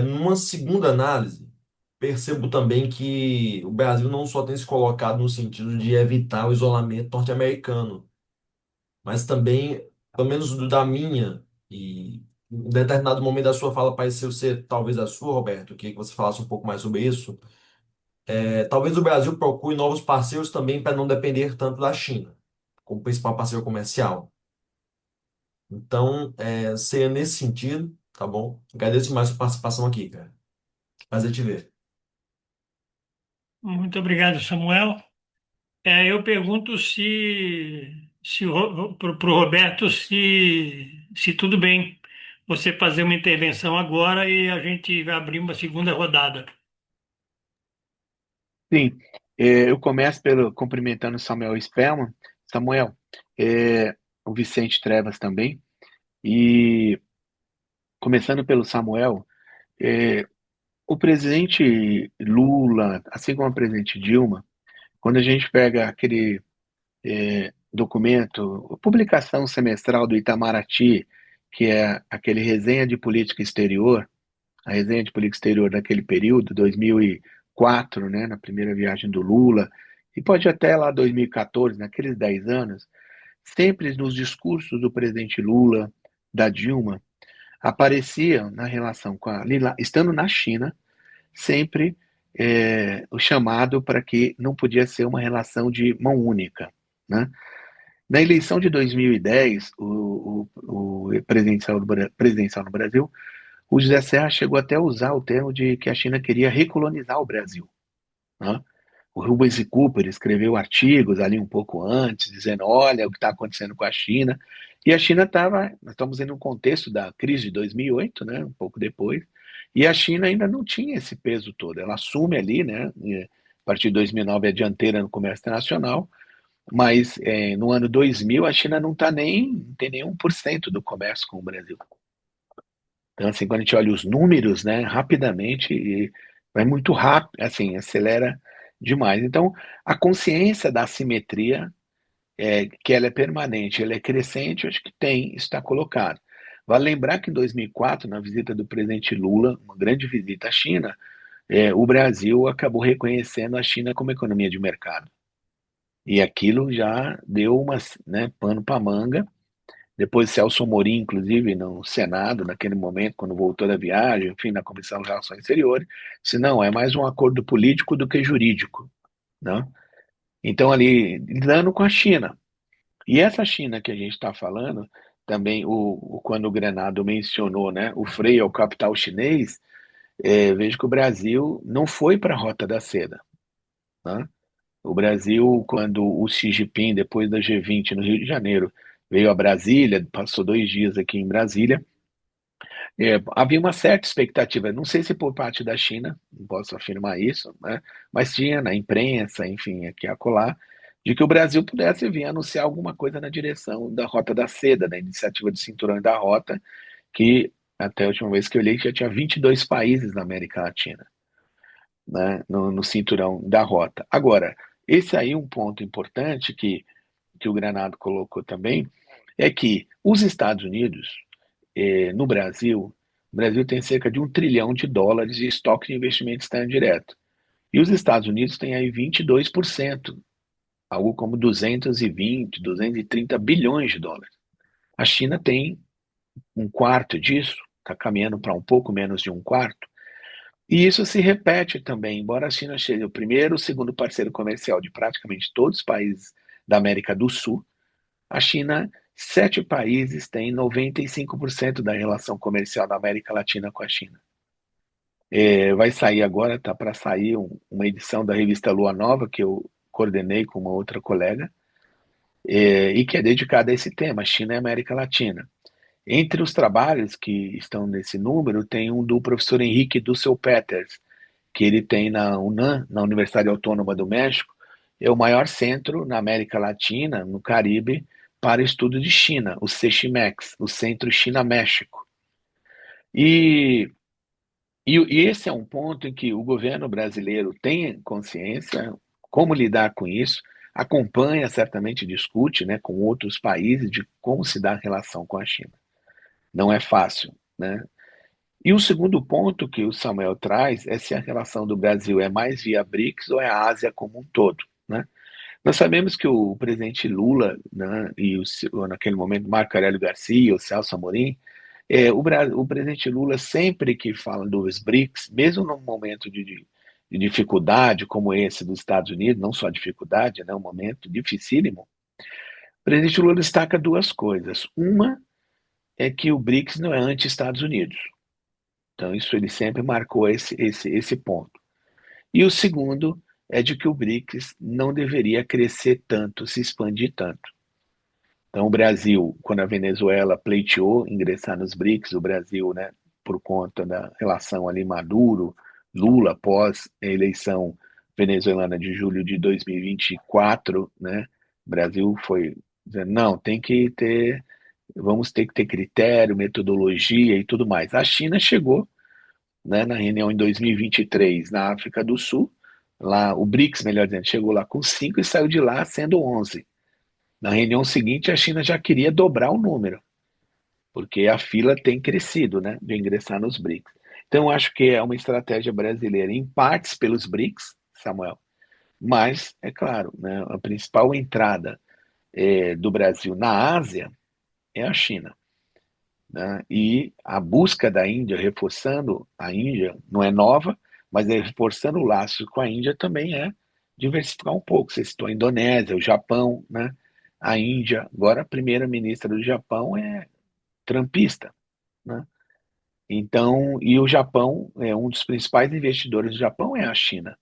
Numa segunda análise, percebo também que o Brasil não só tem se colocado no sentido de evitar o isolamento norte-americano, mas também, pelo menos da minha, e em determinado momento da sua fala pareceu ser talvez a sua, Roberto, eu queria que você falasse um pouco mais sobre isso. Talvez o Brasil procure novos parceiros também para não depender tanto da China, como principal parceiro comercial. Então, seria nesse sentido, tá bom? Agradeço demais a sua participação aqui, cara. Prazer te ver. Muito obrigado, Samuel. Eu pergunto se para o Roberto se tudo bem você fazer uma intervenção agora e a gente vai abrir uma segunda rodada. Sim, eu começo pelo cumprimentando Samuel Spellman. Samuel, o Vicente Trevas também. E começando pelo Samuel, é, o presidente Lula, assim como a presidente Dilma, quando a gente pega aquele documento, a publicação semestral do Itamaraty, que é aquele resenha de política exterior, a resenha de política exterior daquele período, 2004, né, na primeira viagem do Lula, e pode até lá 2014, naqueles 10 anos, sempre nos discursos do presidente Lula, da Dilma, aparecia na relação com estando na China, sempre o chamado para que não podia ser uma relação de mão única, né? Na eleição de 2010, o presidencial no Brasil, o José Serra chegou até a usar o termo de que a China queria recolonizar o Brasil, né? O Rubens e Cooper escreveu artigos ali um pouco antes, dizendo: olha o que está acontecendo com a China. E a China estava, nós estamos em um contexto da crise de 2008, né, um pouco depois, e a China ainda não tinha esse peso todo. Ela assume ali, né, a partir de 2009, a dianteira no comércio internacional, mas no ano 2000 a China não tem nem 1% do comércio com o Brasil. Então, assim, quando a gente olha os números, né, rapidamente, e vai muito rápido, assim, acelera demais. Então, a consciência da assimetria, que ela é permanente, ela é crescente, eu acho que está colocado. Vale lembrar que em 2004, na visita do presidente Lula, uma grande visita à China, o Brasil acabou reconhecendo a China como economia de mercado. E aquilo já deu uma, né, pano para manga. Depois Celso Amorim, inclusive, no Senado, naquele momento, quando voltou da viagem, enfim, na Comissão de Relações Exteriores, disse, não, é mais um acordo político do que jurídico, né? Então, ali, lidando com a China. E essa China que a gente está falando, também, quando o Granado mencionou, né, o freio ao capital chinês, vejo que o Brasil não foi para a Rota da Seda, né? O Brasil, quando o Xi Jinping, depois da G20 no Rio de Janeiro, veio a Brasília, passou 2 dias aqui em Brasília, havia uma certa expectativa, não sei se por parte da China, não posso afirmar isso, né, mas tinha na imprensa, enfim, aqui e acolá, de que o Brasil pudesse vir anunciar alguma coisa na direção da Rota da Seda, da iniciativa de Cinturão da Rota, que até a última vez que eu olhei já tinha 22 países na América Latina, né, no Cinturão da Rota. Agora, esse aí é um ponto importante que o Granado colocou também, é que os Estados Unidos, no Brasil, o Brasil tem cerca de US$ 1 trilhão de estoque de investimento externo direto. E os Estados Unidos têm aí 22%, algo como 220, 230 bilhões de dólares. A China tem um quarto disso, está caminhando para um pouco menos de um quarto. E isso se repete também, embora a China seja o primeiro, o segundo parceiro comercial de praticamente todos os países da América do Sul, a China, 7 países têm 95% da relação comercial da América Latina com a China. Vai sair agora, está para sair uma edição da revista Lua Nova, que eu coordenei com uma outra colega, e que é dedicada a esse tema, China e América Latina. Entre os trabalhos que estão nesse número, tem um do professor Henrique Dussel Peters, que ele tem na UNAM, na Universidade Autônoma do México, é o maior centro na América Latina, no Caribe, para estudo de China, o CXIMEX, o Centro China-México. E, e esse é um ponto em que o governo brasileiro tem consciência, como lidar com isso, acompanha, certamente discute, né, com outros países de como se dá a relação com a China. Não é fácil, né? E o segundo ponto que o Samuel traz é se a relação do Brasil é mais via BRICS ou é a Ásia como um todo, né? Nós sabemos que o presidente Lula, né, e naquele momento Marco Aurélio Garcia, o Celso Amorim, o presidente Lula sempre que fala dos BRICS, mesmo num momento de dificuldade como esse dos Estados Unidos, não só dificuldade, né, um momento dificílimo, o presidente Lula destaca duas coisas. Uma é que o BRICS não é anti-Estados Unidos. Então, isso ele sempre marcou esse ponto. E o segundo é de que o BRICS não deveria crescer tanto, se expandir tanto. Então, o Brasil, quando a Venezuela pleiteou ingressar nos BRICS, o Brasil, né, por conta da relação ali Maduro, Lula, após a eleição venezuelana de julho de 2024, né, o Brasil foi dizendo, não, vamos ter que ter critério, metodologia e tudo mais. A China chegou, né, na reunião em 2023 na África do Sul, lá o BRICS, melhor dizendo, chegou lá com 5 e saiu de lá sendo 11. Na reunião seguinte, a China já queria dobrar o número, porque a fila tem crescido, né, de ingressar nos BRICS. Então, eu acho que é uma estratégia brasileira, em partes pelos BRICS, Samuel, mas, é claro, né, a principal entrada do Brasil na Ásia é a China, né? E a busca da Índia, reforçando a Índia, não é nova, mas reforçando o laço com a Índia também é diversificar um pouco. Você citou a Indonésia, o Japão, né? a Índia, agora a primeira-ministra do Japão é trumpista, né? Então, e o Japão, um dos principais investidores do Japão é a China.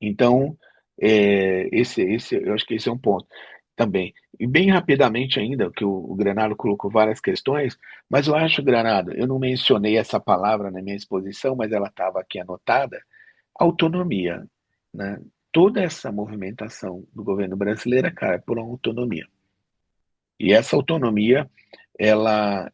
Então, eu acho que esse é um ponto também. E bem rapidamente ainda, que o Granado colocou várias questões, mas eu acho, Granado, eu não mencionei essa palavra na minha exposição, mas ela estava aqui anotada, autonomia, né? Toda essa movimentação do governo brasileiro, cara, é por uma autonomia. E essa autonomia, ela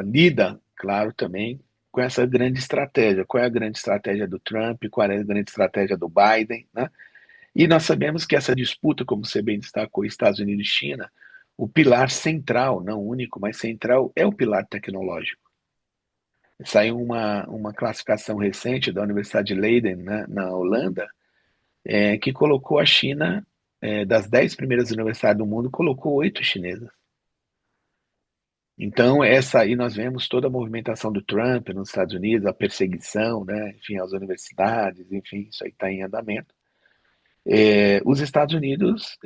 lida, claro, também com essa grande estratégia. Qual é a grande estratégia do Trump? Qual é a grande estratégia do Biden, né? E nós sabemos que essa disputa, como você bem destacou, Estados Unidos e China, o pilar central, não único, mas central, é o pilar tecnológico. Saiu uma classificação recente da Universidade de Leiden, né, na Holanda, que colocou a China, das 10 primeiras universidades do mundo, colocou 8 chinesas. Então, essa aí nós vemos toda a movimentação do Trump nos Estados Unidos, a perseguição, né, enfim, às universidades, enfim, isso aí está em andamento. Os Estados Unidos,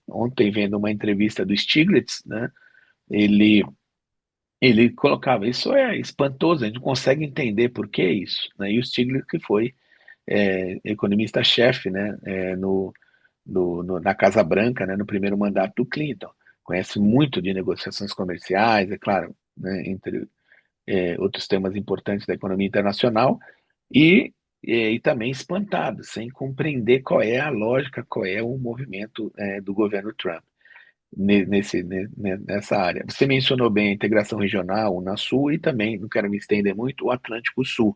ontem vendo uma entrevista do Stiglitz, né, ele, ele colocava, isso é espantoso, a gente não consegue entender por que isso, né, e o Stiglitz que foi economista-chefe, né, na Casa Branca, né, no primeiro mandato do Clinton, conhece muito de negociações comerciais, é claro, né, entre outros temas importantes da economia internacional, e, e também espantado, sem compreender qual é a lógica, qual é o movimento do governo Trump nessa área. Você mencionou bem a integração regional, o Unasul, e também, não quero me estender muito, o Atlântico Sul.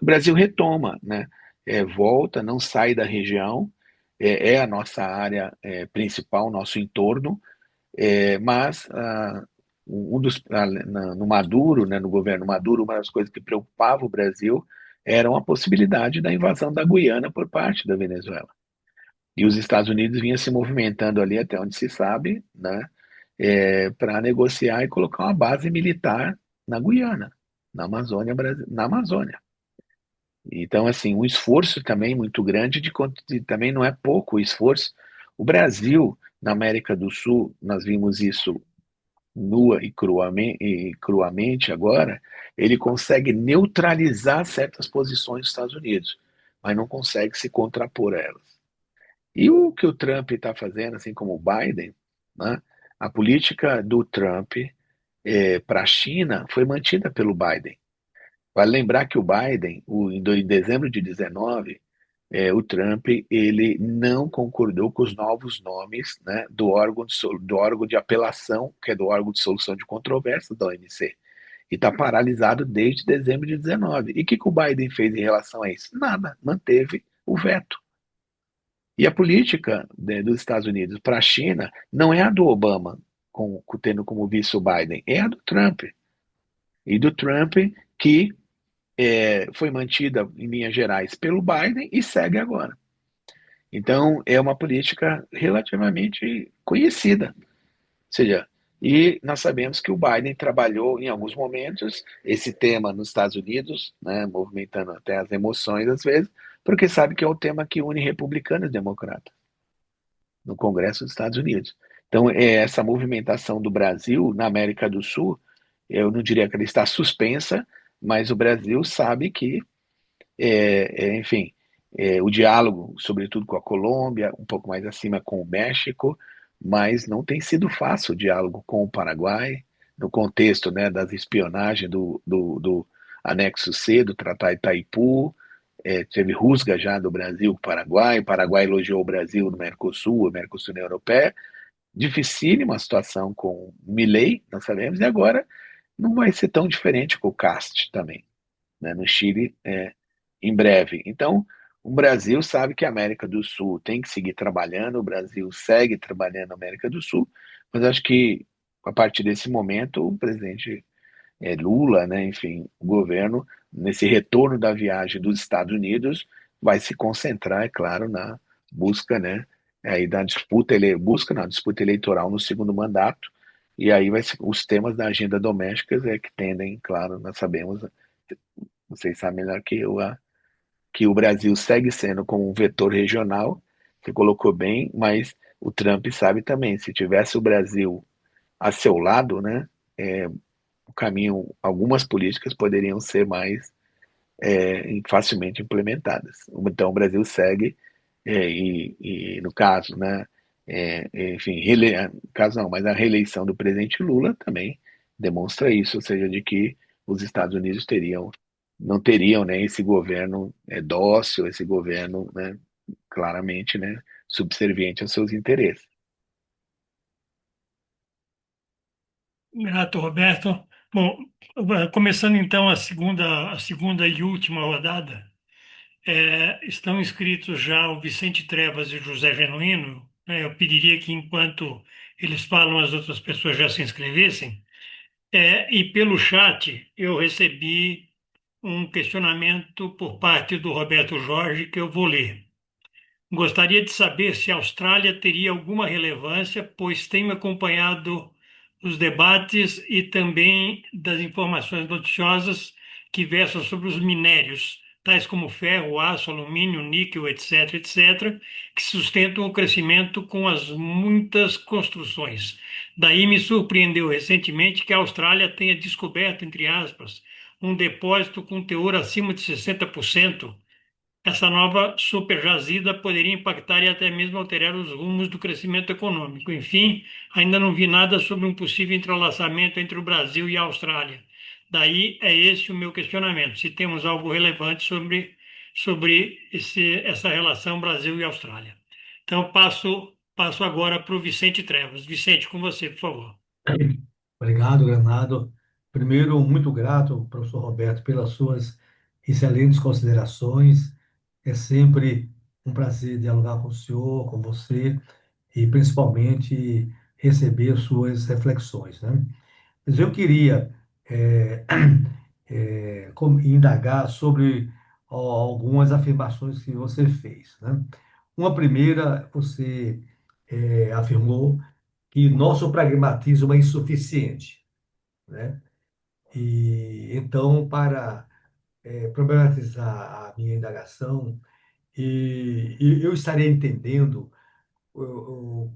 O Brasil retoma, né? Volta, não sai da região, é a nossa área principal, nosso entorno, mas no Maduro, né, no governo Maduro, uma das coisas que preocupava o Brasil era a possibilidade da invasão da Guiana por parte da Venezuela. E os Estados Unidos vinham se movimentando ali, até onde se sabe, né, para negociar e colocar uma base militar na Guiana, na Amazônia, na Amazônia. Então, assim, um esforço também muito grande, também não é pouco o esforço. O Brasil, na América do Sul, nós vimos isso nua e cruamente agora, ele consegue neutralizar certas posições dos Estados Unidos, mas não consegue se contrapor a elas. E o que o Trump está fazendo, assim como o Biden, né, a política do Trump para a China foi mantida pelo Biden. Vale lembrar que o Biden, em dezembro de 19, o Trump ele não concordou com os novos nomes, né, do órgão de apelação, que é do órgão de solução de controvérsias da OMC. E está paralisado desde dezembro de 19. E o que o Biden fez em relação a isso? Nada, manteve o veto. E a política, né, dos Estados Unidos para a China não é a do Obama, tendo como vice o Biden, é a do Trump. E do Trump que foi mantida em linhas gerais pelo Biden e segue agora. Então, é uma política relativamente conhecida. Ou seja, e nós sabemos que o Biden trabalhou em alguns momentos esse tema nos Estados Unidos, né, movimentando até as emoções às vezes, porque sabe que é o tema que une republicanos e democratas no Congresso dos Estados Unidos. Então, essa movimentação do Brasil na América do Sul, eu não diria que ela está suspensa, mas o Brasil sabe que enfim, o diálogo, sobretudo com a Colômbia, um pouco mais acima com o México, mas não tem sido fácil o diálogo com o Paraguai, no contexto, né, das espionagens do anexo C do Tratado de Itaipu, teve rusga já do Brasil com o Paraguai elogiou o Brasil no Mercosul, o Mercosul na Europeia, dificílima a situação com Milei, nós sabemos, e agora não vai ser tão diferente com o Cast também, né, no Chile, em breve. Então, o Brasil sabe que a América do Sul tem que seguir trabalhando, o Brasil segue trabalhando na América do Sul, mas acho que a partir desse momento o presidente Lula, né, enfim, o governo, nesse retorno da viagem dos Estados Unidos, vai se concentrar, é claro, na busca, né, aí da busca na disputa eleitoral no segundo mandato, e aí os temas da agenda doméstica que tendem, claro, nós sabemos, vocês sabem melhor que eu, que o Brasil segue sendo como um vetor regional, você colocou bem, mas o Trump sabe também, se tivesse o Brasil a seu lado, né, o caminho, algumas políticas poderiam ser mais facilmente implementadas. Então o Brasil segue no caso, né, enfim, no caso não, mas a reeleição do presidente Lula também demonstra isso, ou seja, de que os Estados Unidos não teriam, né, esse governo dócil, esse governo, né, claramente, né, subserviente aos seus interesses. Grato, Roberto. Bom, começando então a segunda e última rodada, estão inscritos já o Vicente Trevas e o José Genuíno. Eu pediria que, enquanto eles falam, as outras pessoas já se inscrevessem. E pelo chat, eu recebi um questionamento por parte do Roberto Jorge que eu vou ler. Gostaria de saber se a Austrália teria alguma relevância, pois tenho acompanhado os debates e também das informações noticiosas que versam sobre os minérios, tais como ferro, aço, alumínio, níquel, etc., etc., que sustentam o crescimento com as muitas construções. Daí me surpreendeu recentemente que a Austrália tenha descoberto, entre aspas, um depósito com teor acima de 60%. Essa nova superjazida poderia impactar e até mesmo alterar os rumos do crescimento econômico. Enfim, ainda não vi nada sobre um possível entrelaçamento entre o Brasil e a Austrália. Daí é esse o meu questionamento, se temos algo relevante sobre essa relação Brasil e Austrália. Então, passo agora para o Vicente Trevas. Vicente, com você, por favor. Obrigado, Granado. Primeiro, muito grato, professor Roberto, pelas suas excelentes considerações. É sempre um prazer dialogar com o senhor, com você, e principalmente receber suas reflexões, né? Mas eu queria eh, indagar sobre algumas afirmações que você fez, né? Uma primeira, você afirmou que nosso pragmatismo é insuficiente, né? E então, para problematizar a minha indagação, e eu estaria entendendo, ou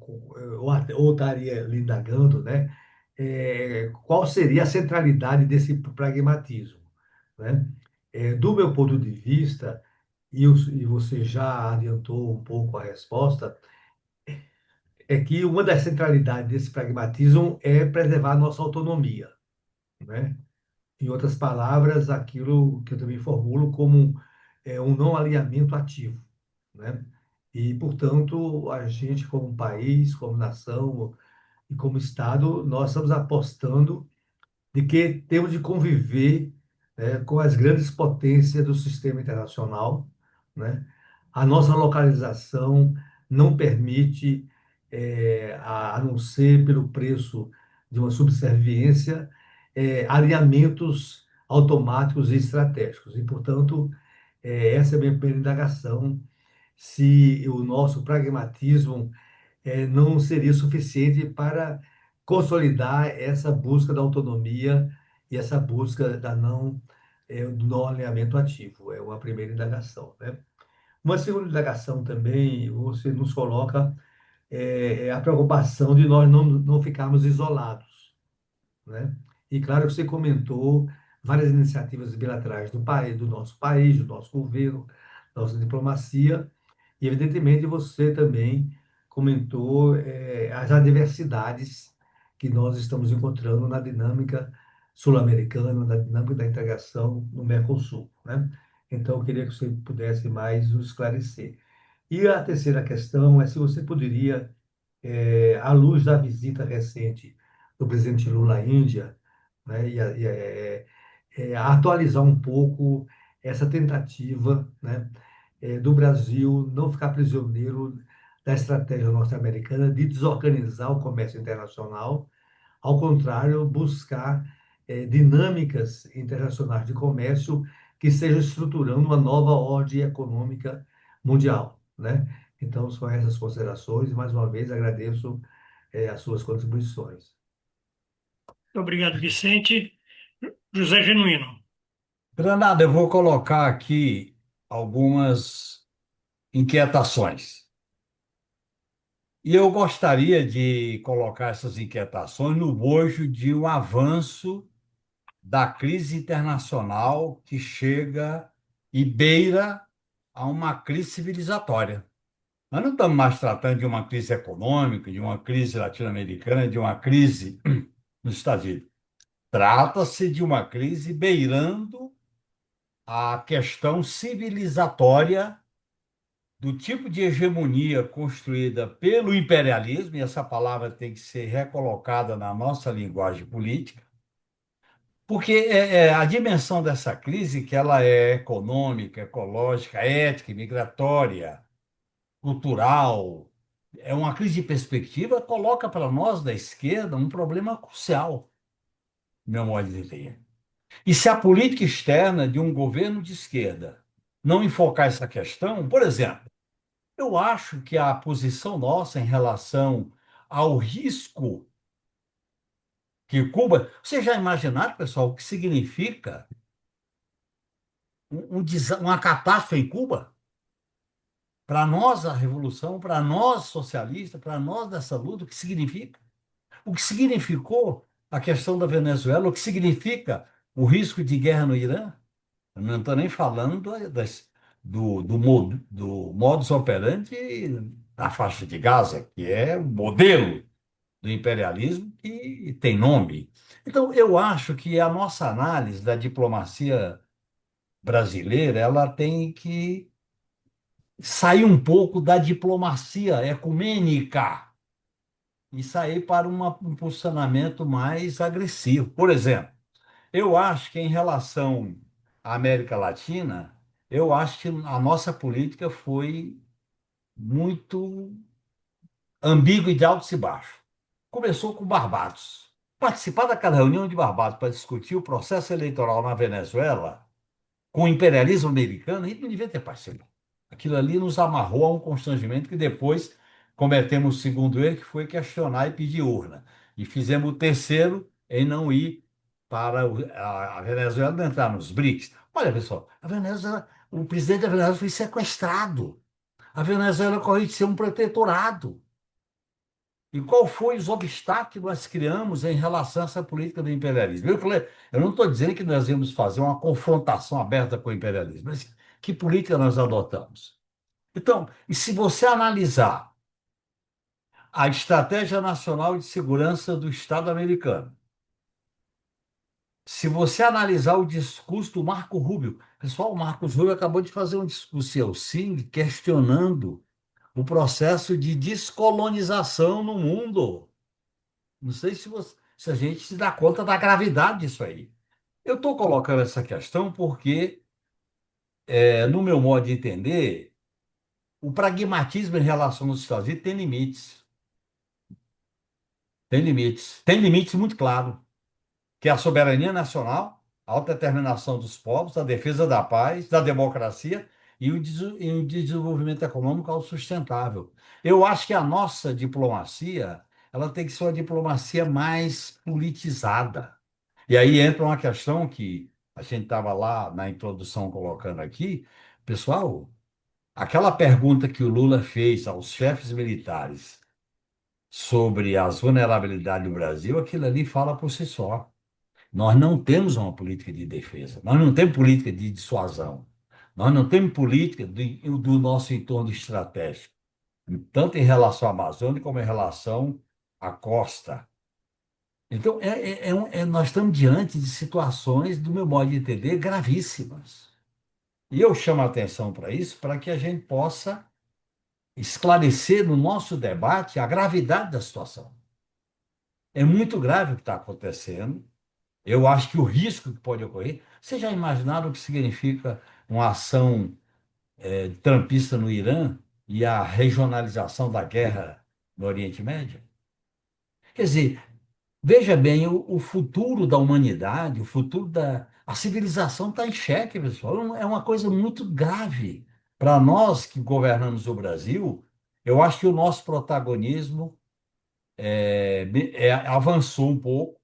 estaria lhe indagando, né? Qual seria a centralidade desse pragmatismo, né? Do meu ponto de vista, e você já adiantou um pouco a resposta, é que uma das centralidades desse pragmatismo é preservar a nossa autonomia, né? Em outras palavras, aquilo que eu também formulo como um não alinhamento ativo, né? E, portanto, a gente, como país, como nação e como Estado, nós estamos apostando de que temos de conviver, né, com as grandes potências do sistema internacional, né? A nossa localização não permite, a não ser pelo preço de uma subserviência, alinhamentos automáticos e estratégicos. E, portanto, essa é a minha primeira indagação, se o nosso pragmatismo não seria suficiente para consolidar essa busca da autonomia e essa busca do não alinhamento ativo. É uma primeira indagação, né? Uma segunda indagação também, você nos coloca a preocupação de nós não ficarmos isolados, né? E claro que você comentou várias iniciativas bilaterais do país, do nosso país, do nosso governo, nossa diplomacia, e evidentemente você também comentou as adversidades que nós estamos encontrando na dinâmica sul-americana, na dinâmica da integração no Mercosul, né? Então, eu queria que você pudesse mais nos esclarecer. E a terceira questão é se você poderia, à luz da visita recente do presidente Lula à Índia, né, atualizar um pouco essa tentativa, né, do Brasil não ficar prisioneiro da estratégia norte-americana de desorganizar o comércio internacional, ao contrário, buscar dinâmicas internacionais de comércio que estejam estruturando uma nova ordem econômica mundial, né? Então, são essas considerações, e mais uma vez agradeço as suas contribuições. Obrigado, Vicente. José Genuíno. Granada, eu vou colocar aqui algumas inquietações. E eu gostaria de colocar essas inquietações no bojo de um avanço da crise internacional que chega e beira a uma crise civilizatória. Nós não estamos mais tratando de uma crise econômica, de uma crise latino-americana, de uma crise nos Estados Unidos. Trata-se de uma crise beirando a questão civilizatória do tipo de hegemonia construída pelo imperialismo, e essa palavra tem que ser recolocada na nossa linguagem política, porque a dimensão dessa crise, que ela é econômica, ecológica, ética, migratória, cultural, é uma crise de perspectiva, coloca para nós da esquerda um problema crucial, meu modo de ver. E se a política externa de um governo de esquerda não enfocar essa questão, por exemplo, eu acho que a posição nossa em relação ao risco que Cuba. Vocês já imaginaram, pessoal, o que significa uma catástrofe em Cuba? Para nós, a revolução, para nós, socialistas, para nós dessa luta, o que significa? O que significou a questão da Venezuela? O que significa o risco de guerra no Irã? Eu não estou nem falando do modus operandi na faixa de Gaza, que é o modelo do imperialismo que tem nome. Então, eu acho que a nossa análise da diplomacia brasileira, ela tem que sair um pouco da diplomacia ecumênica e sair para um posicionamento mais agressivo. Por exemplo, eu acho que em relação à América Latina, eu acho que a nossa política foi muito ambígua e de altos e baixos. Começou com Barbados. Participar daquela reunião de Barbados para discutir o processo eleitoral na Venezuela com o imperialismo americano, a gente não devia ter participado. Aquilo ali nos amarrou a um constrangimento que depois cometemos o segundo erro, que foi questionar e pedir urna. E fizemos o terceiro em não ir para a Venezuela, não entrar nos BRICS. Olha, pessoal, a Venezuela, o presidente da Venezuela foi sequestrado. A Venezuela corre de ser um protetorado. E qual foi os obstáculos que nós criamos em relação a essa política do imperialismo? Eu não estou dizendo que nós íamos fazer uma confrontação aberta com o imperialismo, mas que política nós adotamos? Então, e se você analisar a Estratégia Nacional de Segurança do Estado americano, se você analisar o discurso do Marco Rubio, pessoal, o Marcos Rubio acabou de fazer um discurso ao CIN questionando o processo de descolonização no mundo. Não sei se a gente se dá conta da gravidade disso aí. Eu estou colocando essa questão porque, no meu modo de entender, o pragmatismo em relação aos Estados Unidos tem limites. Tem limites. Tem limites muito claros, que é a soberania nacional, a autodeterminação dos povos, a defesa da paz, da democracia e o desenvolvimento econômico autossustentável. Eu acho que a nossa diplomacia, ela tem que ser uma diplomacia mais politizada. E aí entra uma questão que a gente estava lá na introdução colocando aqui. Pessoal, aquela pergunta que o Lula fez aos chefes militares sobre as vulnerabilidades do Brasil, aquilo ali fala por si só. Nós não temos uma política de defesa, nós não temos política de dissuasão, nós não temos política do nosso entorno estratégico, tanto em relação à Amazônia como em relação à costa. Então, nós estamos diante de situações, do meu modo de entender, gravíssimas. E eu chamo a atenção para isso, para que a gente possa esclarecer no nosso debate a gravidade da situação. É muito grave o que está acontecendo. Eu acho que o risco que pode ocorrer. Vocês já imaginaram o que significa uma ação trampista no Irã e a regionalização da guerra no Oriente Médio? Quer dizer, veja bem, o futuro da humanidade, o futuro da a civilização está em xeque, pessoal. É uma coisa muito grave. Para nós que governamos o Brasil, eu acho que o nosso protagonismo avançou um pouco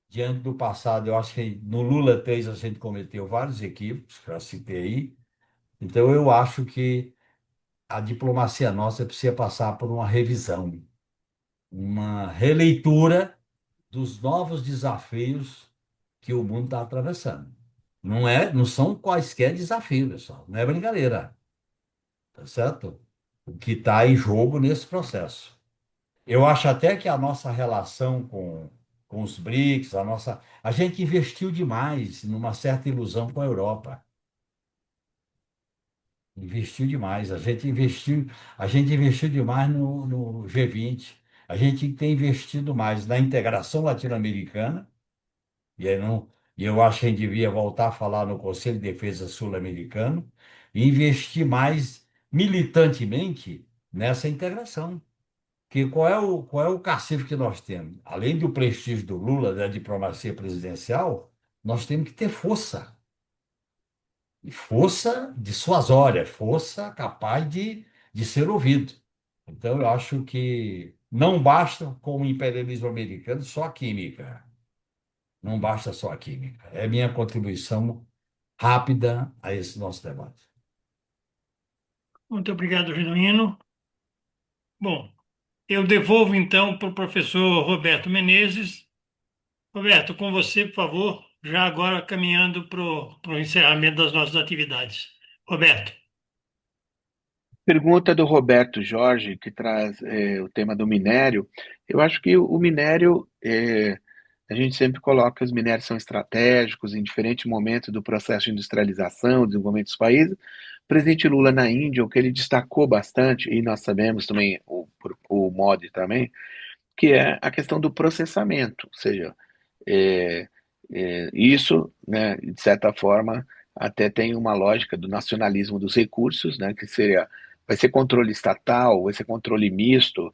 diante do passado. Eu acho que no Lula 3 a gente cometeu vários equívocos, que eu citei aí. Então, eu acho que a diplomacia nossa precisa passar por uma revisão, uma releitura dos novos desafios que o mundo está atravessando. Não são quaisquer desafios, pessoal. Não é brincadeira, tá certo? O que está em jogo nesse processo. Eu acho até que a nossa relação com os BRICS, a gente investiu demais numa certa ilusão com a Europa. Investiu demais. A gente investiu demais no G20. A gente tem investido mais na integração latino-americana. E aí não, e eu acho que a gente devia voltar a falar no Conselho de Defesa Sul-Americano e investir mais militantemente nessa integração. Que qual é o cacife que nós temos? Além do prestígio do Lula, da diplomacia presidencial, nós temos que ter força. E força dissuasória, força capaz de ser ouvido. Então, eu acho que não basta, como o imperialismo americano, só a química. Não basta só a química. É minha contribuição rápida a esse nosso debate. Muito obrigado, Genuíno. Bom, eu devolvo então para o professor Roberto Menezes. Roberto, com você, por favor, já agora caminhando para o encerramento das nossas atividades. Roberto. Pergunta do Roberto Jorge, que traz o tema do minério. Eu acho que o minério, a gente sempre coloca que os minérios são estratégicos em diferentes momentos do processo de industrialização, desenvolvimento dos países. O presidente Lula na Índia, o que ele destacou bastante, e nós sabemos também, o Modi também, que é a questão do processamento, ou seja, é, isso, né, de certa forma, até tem uma lógica do nacionalismo dos recursos, né, que seria, vai ser controle estatal, vai ser controle misto,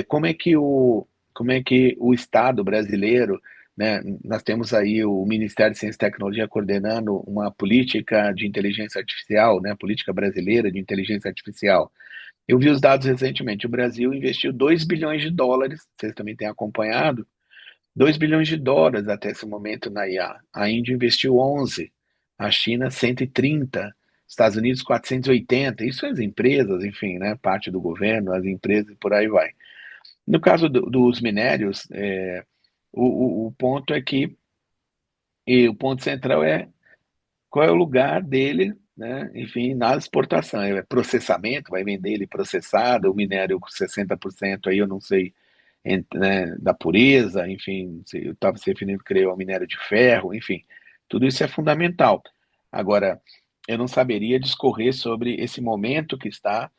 como é que o Estado brasileiro, né, nós temos aí o Ministério de Ciência e Tecnologia coordenando uma política de inteligência artificial, né, política brasileira de inteligência artificial. Eu vi os dados recentemente, o Brasil investiu 2 bilhões de dólares, vocês também têm acompanhado, 2 bilhões de dólares até esse momento na IA. A Índia investiu 11, a China 130, Estados Unidos 480. Isso as empresas, enfim, né, parte do governo, as empresas e por aí vai. No caso dos minérios, o ponto é que, e o ponto central é qual é o lugar dele, né, enfim, na exportação. É processamento, vai vender ele processado, o minério com 60% aí eu não sei né, da pureza, enfim, eu estava se referindo, creio, ao minério de ferro, enfim, tudo isso é fundamental. Agora, eu não saberia discorrer sobre esse momento que está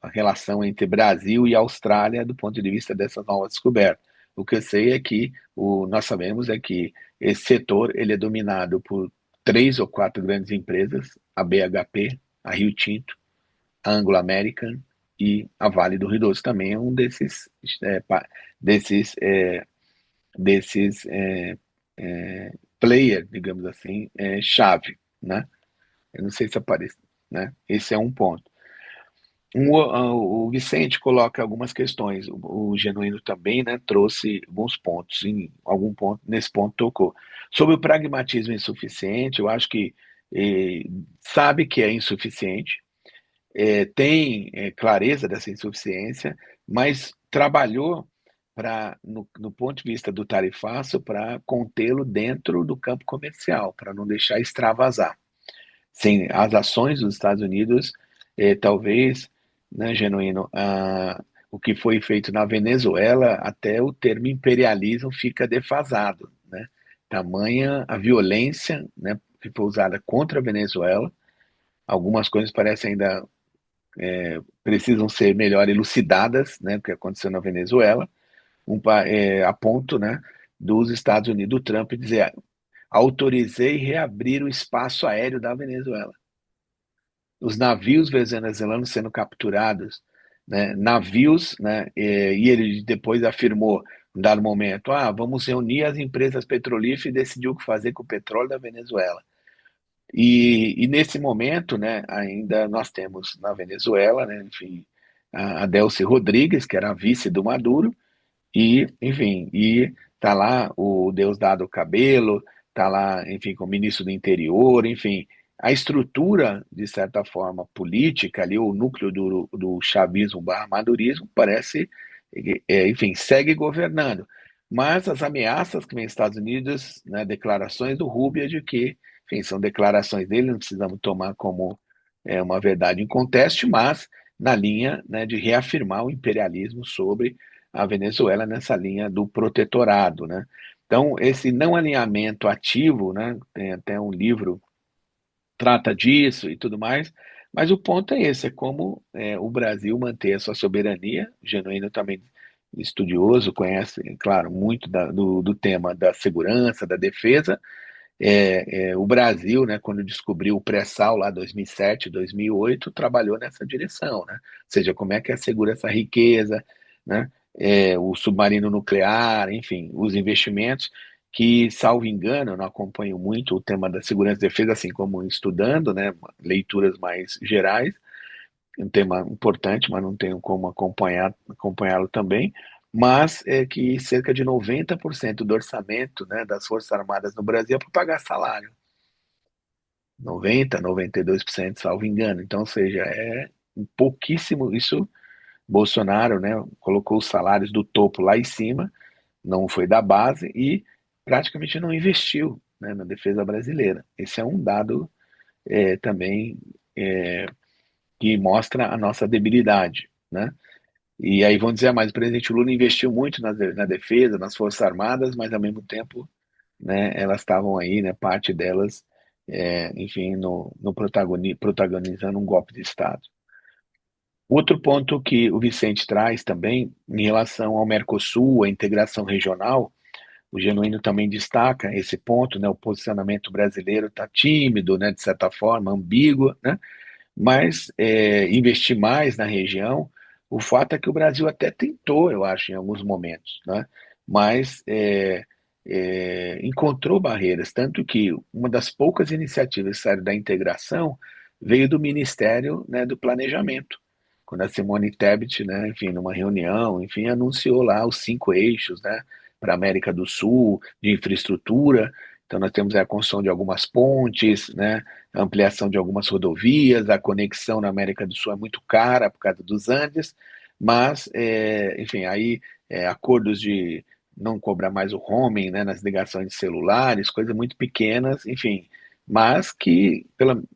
a relação entre Brasil e Austrália do ponto de vista dessa nova descoberta. O que eu sei é que nós sabemos é que esse setor ele é dominado por 3 ou 4 grandes empresas, a BHP, a Rio Tinto, a Anglo American e a Vale do Rio Doce também é um desses, é, desses player, digamos assim, chave, né? Eu não sei se aparece, né? Esse é um ponto. O Vicente coloca algumas questões, o Genuíno também, né, trouxe alguns pontos, em algum ponto, nesse ponto tocou. Sobre o pragmatismo insuficiente, eu acho que sabe que é insuficiente, tem clareza dessa insuficiência, mas trabalhou no ponto de vista do tarifaço, para contê-lo dentro do campo comercial, para não deixar extravasar. Sim, as ações dos Estados Unidos, talvez, né, Genuíno, o que foi feito na Venezuela, até o termo imperialismo fica defasado, né? Tamanha a violência, né, que foi usada contra a Venezuela, algumas coisas parecem ainda precisam ser melhor elucidadas, né, o que aconteceu na Venezuela, a ponto, né, dos Estados Unidos, do Trump dizer, autorizei reabrir o espaço aéreo da Venezuela. Os navios venezuelanos sendo capturados, né, navios, né, e ele depois afirmou, em dado momento, vamos reunir as empresas petrolíferas e decidir o que fazer com o petróleo da Venezuela. E nesse momento, né, ainda nós temos na Venezuela, né, enfim, a Delcy Rodrigues, que era a vice do Maduro, e, enfim, e tá lá o Deusdado Cabello, tá lá, enfim, com o ministro do Interior, enfim, a estrutura, de certa forma, política ali, o núcleo do chavismo barra madurismo, parece, enfim, segue governando. Mas as ameaças que vem dos Estados Unidos, né, declarações do Rubio de que, enfim, são declarações dele, não precisamos tomar como uma verdade inconteste, mas na linha, né, de reafirmar o imperialismo sobre a Venezuela nessa linha do protetorado, né? Então, esse não alinhamento ativo, né, tem até um livro trata disso e tudo mais, mas o ponto é esse, é como o Brasil manter a sua soberania. Genuíno também estudioso, conhece, claro, muito do tema da segurança, da defesa. O Brasil, né, quando descobriu o pré-sal lá 2007, 2008, trabalhou nessa direção, né? Ou seja, como é que assegura essa riqueza, né? O submarino nuclear, enfim, os investimentos que, salvo engano, eu não acompanho muito o tema da segurança e defesa, assim como estudando, né, leituras mais gerais, um tema importante, mas não tenho como acompanhá-lo também, mas é que cerca de 90% do orçamento, né, das Forças Armadas no Brasil é para pagar salário. 90, 92%, salvo engano. Então, ou seja, é um pouquíssimo. Isso, Bolsonaro, né, colocou os salários do topo lá em cima, não foi da base e praticamente não investiu, né, na defesa brasileira. Esse é um dado também é, que mostra a nossa debilidade, né? E aí vão dizer, mas o presidente Lula investiu muito na defesa, nas Forças Armadas, mas ao mesmo tempo, né, elas estavam aí, né, parte delas, enfim, protagonizando um golpe de Estado. Outro ponto que o Vicente traz também, em relação ao Mercosul, a integração regional, o Genuíno também destaca esse ponto, né, o posicionamento brasileiro está tímido, né, de certa forma, ambíguo, né, mas investir mais na região. O fato é que o Brasil até tentou, eu acho, em alguns momentos, né? Mas encontrou barreiras, tanto que uma das poucas iniciativas que saíram da integração veio do Ministério, né, do Planejamento, quando a Simone Tebet, né, enfim, numa reunião, enfim, anunciou lá os 5 eixos, né, para a América do Sul, de infraestrutura. Então nós temos a construção de algumas pontes, né, a ampliação de algumas rodovias, a conexão na América do Sul é muito cara por causa dos Andes, mas, enfim, aí acordos de não cobrar mais o roaming, né, nas ligações de celulares, coisas muito pequenas, enfim, mas que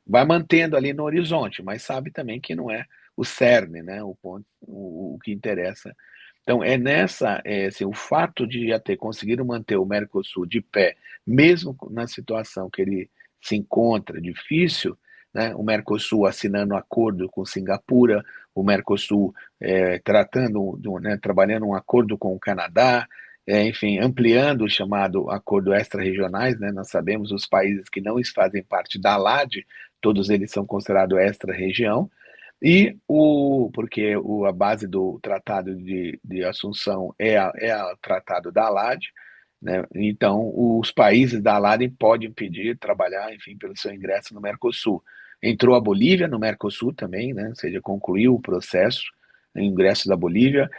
vai mantendo ali no horizonte, mas sabe também que não é o cerne, né, o ponto, o que interessa. Então, assim, o fato de já ter conseguido manter o Mercosul de pé, mesmo na situação que ele se encontra difícil, né, o Mercosul assinando acordo com Singapura, o Mercosul né, trabalhando um acordo com o Canadá, enfim, ampliando o chamado acordo extra-regionais, né, nós sabemos os países que não fazem parte da ALAD, todos eles são considerados extra-região, porque a base do Tratado de Assunção é o Tratado da ALAD, né? Então, os países da ALAD podem pedir trabalhar, enfim, pelo seu ingresso no Mercosul. Entrou a Bolívia no Mercosul também, né? Ou seja, concluiu o processo, o ingresso da Bolívia.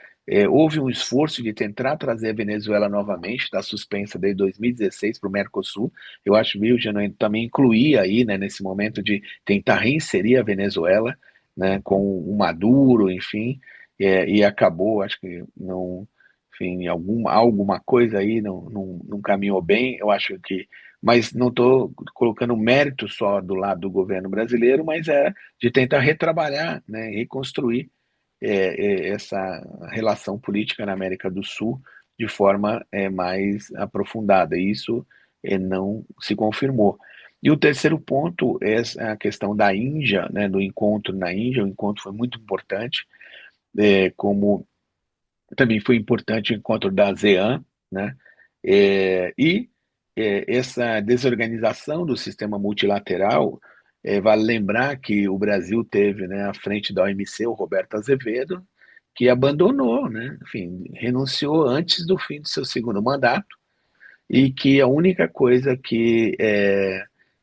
Houve um esforço de tentar trazer a Venezuela novamente, está suspensa desde 2016 para o Mercosul. Eu acho que o Genuíno também incluía aí, né, nesse momento de tentar reinserir a Venezuela, né, com o Maduro, enfim, e acabou, acho que não, enfim, alguma coisa aí não caminhou bem, eu acho que, mas não estou colocando mérito só do lado do governo brasileiro, mas é de tentar retrabalhar, né, reconstruir essa relação política na América do Sul de forma mais aprofundada. E isso não se confirmou. E o terceiro ponto é a questão da Índia, né, do encontro na Índia. O encontro foi muito importante, como também foi importante o encontro da ASEAN, né, e essa desorganização do sistema multilateral. Vale lembrar que o Brasil teve, né, à frente da OMC o Roberto Azevedo, que abandonou, né, enfim, renunciou antes do fim do seu segundo mandato, e que a única coisa que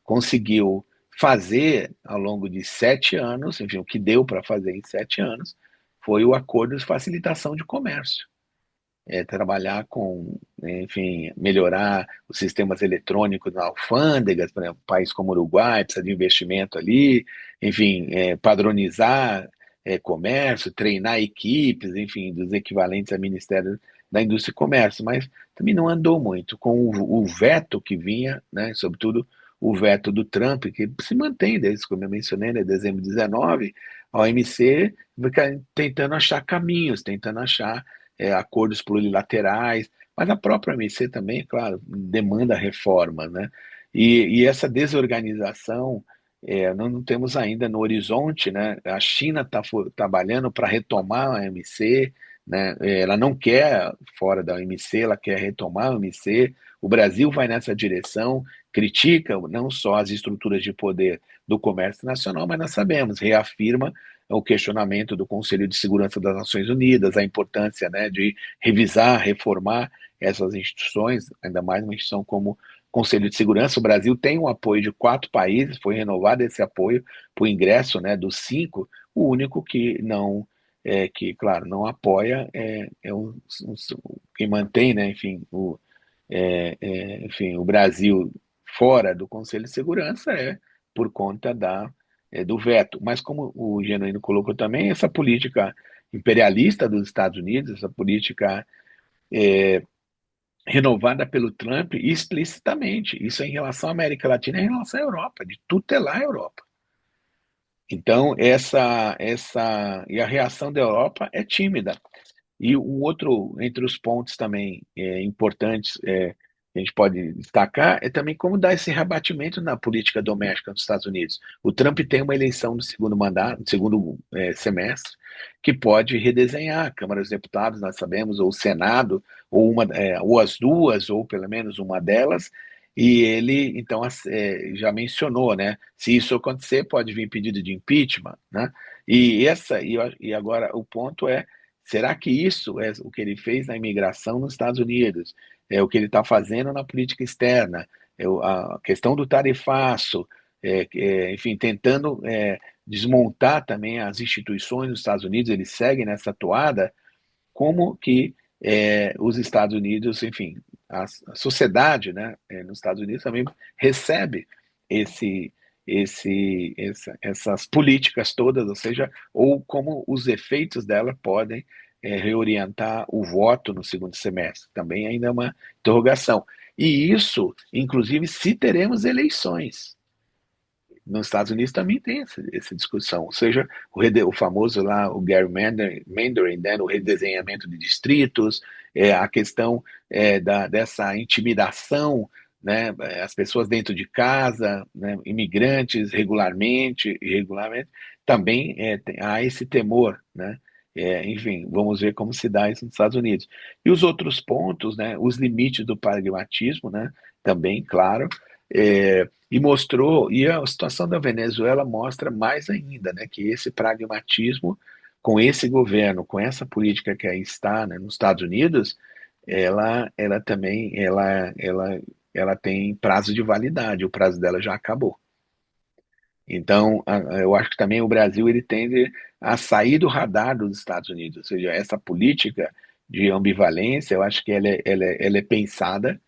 conseguiu fazer ao longo de 7 anos, enfim, o que deu para fazer em 7 anos, foi o acordo de facilitação de comércio. trabalhar com, enfim, melhorar os sistemas eletrônicos na alfândegas, por exemplo, um país como o Uruguai precisa de investimento ali, enfim, padronizar comércio, treinar equipes, enfim, dos equivalentes a Ministério da Indústria e Comércio, mas também não andou muito com o veto que vinha, né, sobretudo o veto do Trump, que se mantém desde, como eu mencionei, né, dezembro de 19, a OMC fica tentando achar caminhos, tentando achar acordos plurilaterais, mas a própria OMC também, claro, demanda reforma, né? E essa desorganização nós não temos ainda no horizonte, né? A China está trabalhando para retomar a OMC, né? Ela não quer fora da OMC, ela quer retomar a OMC. O Brasil vai nessa direção, critica não só as estruturas de poder do comércio nacional, mas nós sabemos, reafirma o questionamento do Conselho de Segurança das Nações Unidas, a importância, né, de revisar, reformar essas instituições, ainda mais uma instituição como o Conselho de Segurança. O Brasil tem o apoio de 4 países, foi renovado esse apoio para o ingresso, né, dos 5. O único que não, que, claro, não apoia quem mantém, né, enfim, enfim, o Brasil fora do Conselho de Segurança por conta do veto. Mas como o Genuíno colocou também, essa política imperialista dos Estados Unidos, essa política renovada pelo Trump explicitamente, isso é em relação à América Latina e em relação à Europa, de tutelar a Europa. Então, e a reação da Europa é tímida. E um outro, entre os pontos também importantes que a gente pode destacar, é também como dar esse rebatimento na política doméstica dos Estados Unidos. O Trump tem uma eleição no segundo mandato, no segundo semestre, que pode redesenhar a Câmara dos Deputados, nós sabemos, ou o Senado, ou as duas, ou pelo menos uma delas, e ele, então, já mencionou, né? Se isso acontecer, pode vir pedido de impeachment, né? E agora o ponto é: será que isso é o que ele fez na imigração nos Estados Unidos? É o que ele está fazendo na política externa? A questão do tarifaço, enfim, tentando desmontar também as instituições dos Estados Unidos, ele segue nessa toada, como que os Estados Unidos, enfim, a sociedade, né, nos Estados Unidos também recebe esse, essas políticas todas, ou seja, ou como os efeitos dela podem reorientar o voto no segundo semestre. Também ainda é uma interrogação. E isso, inclusive, se teremos eleições. Nos Estados Unidos também tem essa discussão, ou seja, o famoso lá, o gerrymandering, né, o redesenhamento de distritos, a questão dessa intimidação, né, as pessoas dentro de casa, né, imigrantes regularmente, irregularmente, também há esse temor, né, enfim, vamos ver como se dá isso nos Estados Unidos. E os outros pontos, né, os limites do pragmatismo, né, também, claro, e mostrou, e a situação da Venezuela mostra mais ainda, né, que esse pragmatismo com esse governo, com essa política que aí está, né, nos Estados Unidos, ela também, ela tem prazo de validade, o prazo dela já acabou. Então, eu acho que também o Brasil ele tende a sair do radar dos Estados Unidos, ou seja, essa política de ambivalência, eu acho que ela é pensada,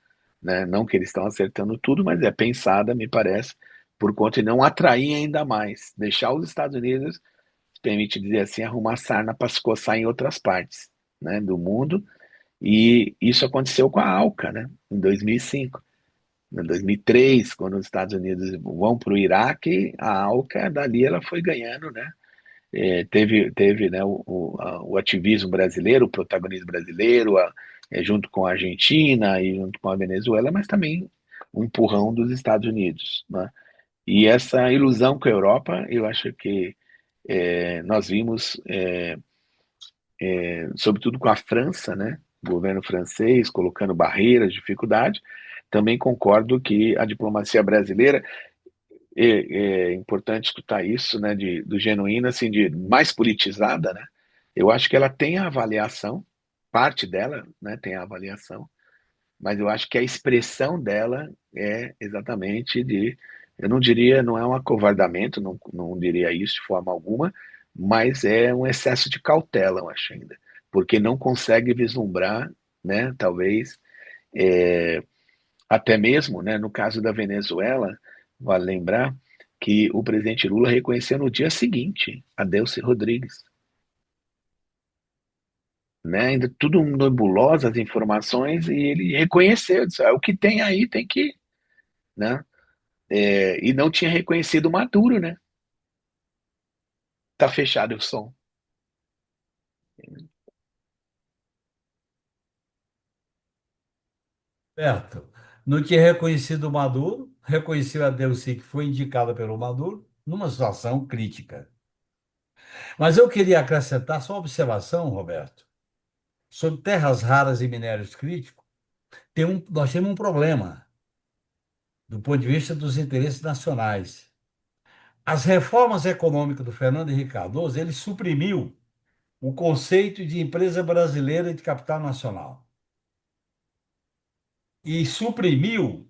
né? Não que eles estão acertando tudo, mas é pensada, me parece, por conta de não atrair ainda mais, deixar os Estados Unidos, permite dizer assim, arrumar sarna para se coçar em outras partes, né, do mundo, e isso aconteceu com a ALCA, né, em 2005. Em 2003, quando os Estados Unidos vão para o Iraque, a ALCA dali ela foi ganhando, né? Teve né, o ativismo brasileiro, o protagonismo brasileiro, junto com a Argentina e junto com a Venezuela, mas também o empurrão dos Estados Unidos, né? E essa ilusão com a Europa, eu acho que nós vimos, sobretudo com a França, né? O governo francês colocando barreiras, dificuldade. Também concordo que a diplomacia brasileira é importante escutar isso, né, do genuíno, assim, de mais politizada, né? Eu acho que ela tem a avaliação, parte dela, né, tem a avaliação, mas eu acho que a expressão dela é exatamente eu não diria, não é um acovardamento, não diria isso de forma alguma, mas é um excesso de cautela, eu acho ainda, porque não consegue vislumbrar né? Talvez, é, até mesmo, né, no caso da Venezuela, vale lembrar que o presidente Lula reconheceu no dia seguinte a Delcy Rodrigues, né? Ainda tudo nebuloso as informações e ele reconheceu, disse, o que tem aí tem que, né? E não tinha reconhecido o Maduro, né? Tá fechado o som. Certo. Não tinha reconhecido o Maduro, reconheceu a Delcy, que foi indicada pelo Maduro, numa situação crítica. Mas eu queria acrescentar só uma observação, Roberto, sobre terras raras e minérios críticos. Nós temos um problema do ponto de vista dos interesses nacionais. As reformas econômicas do Fernando Henrique Cardoso, ele suprimiu o conceito de empresa brasileira de capital nacional e suprimiu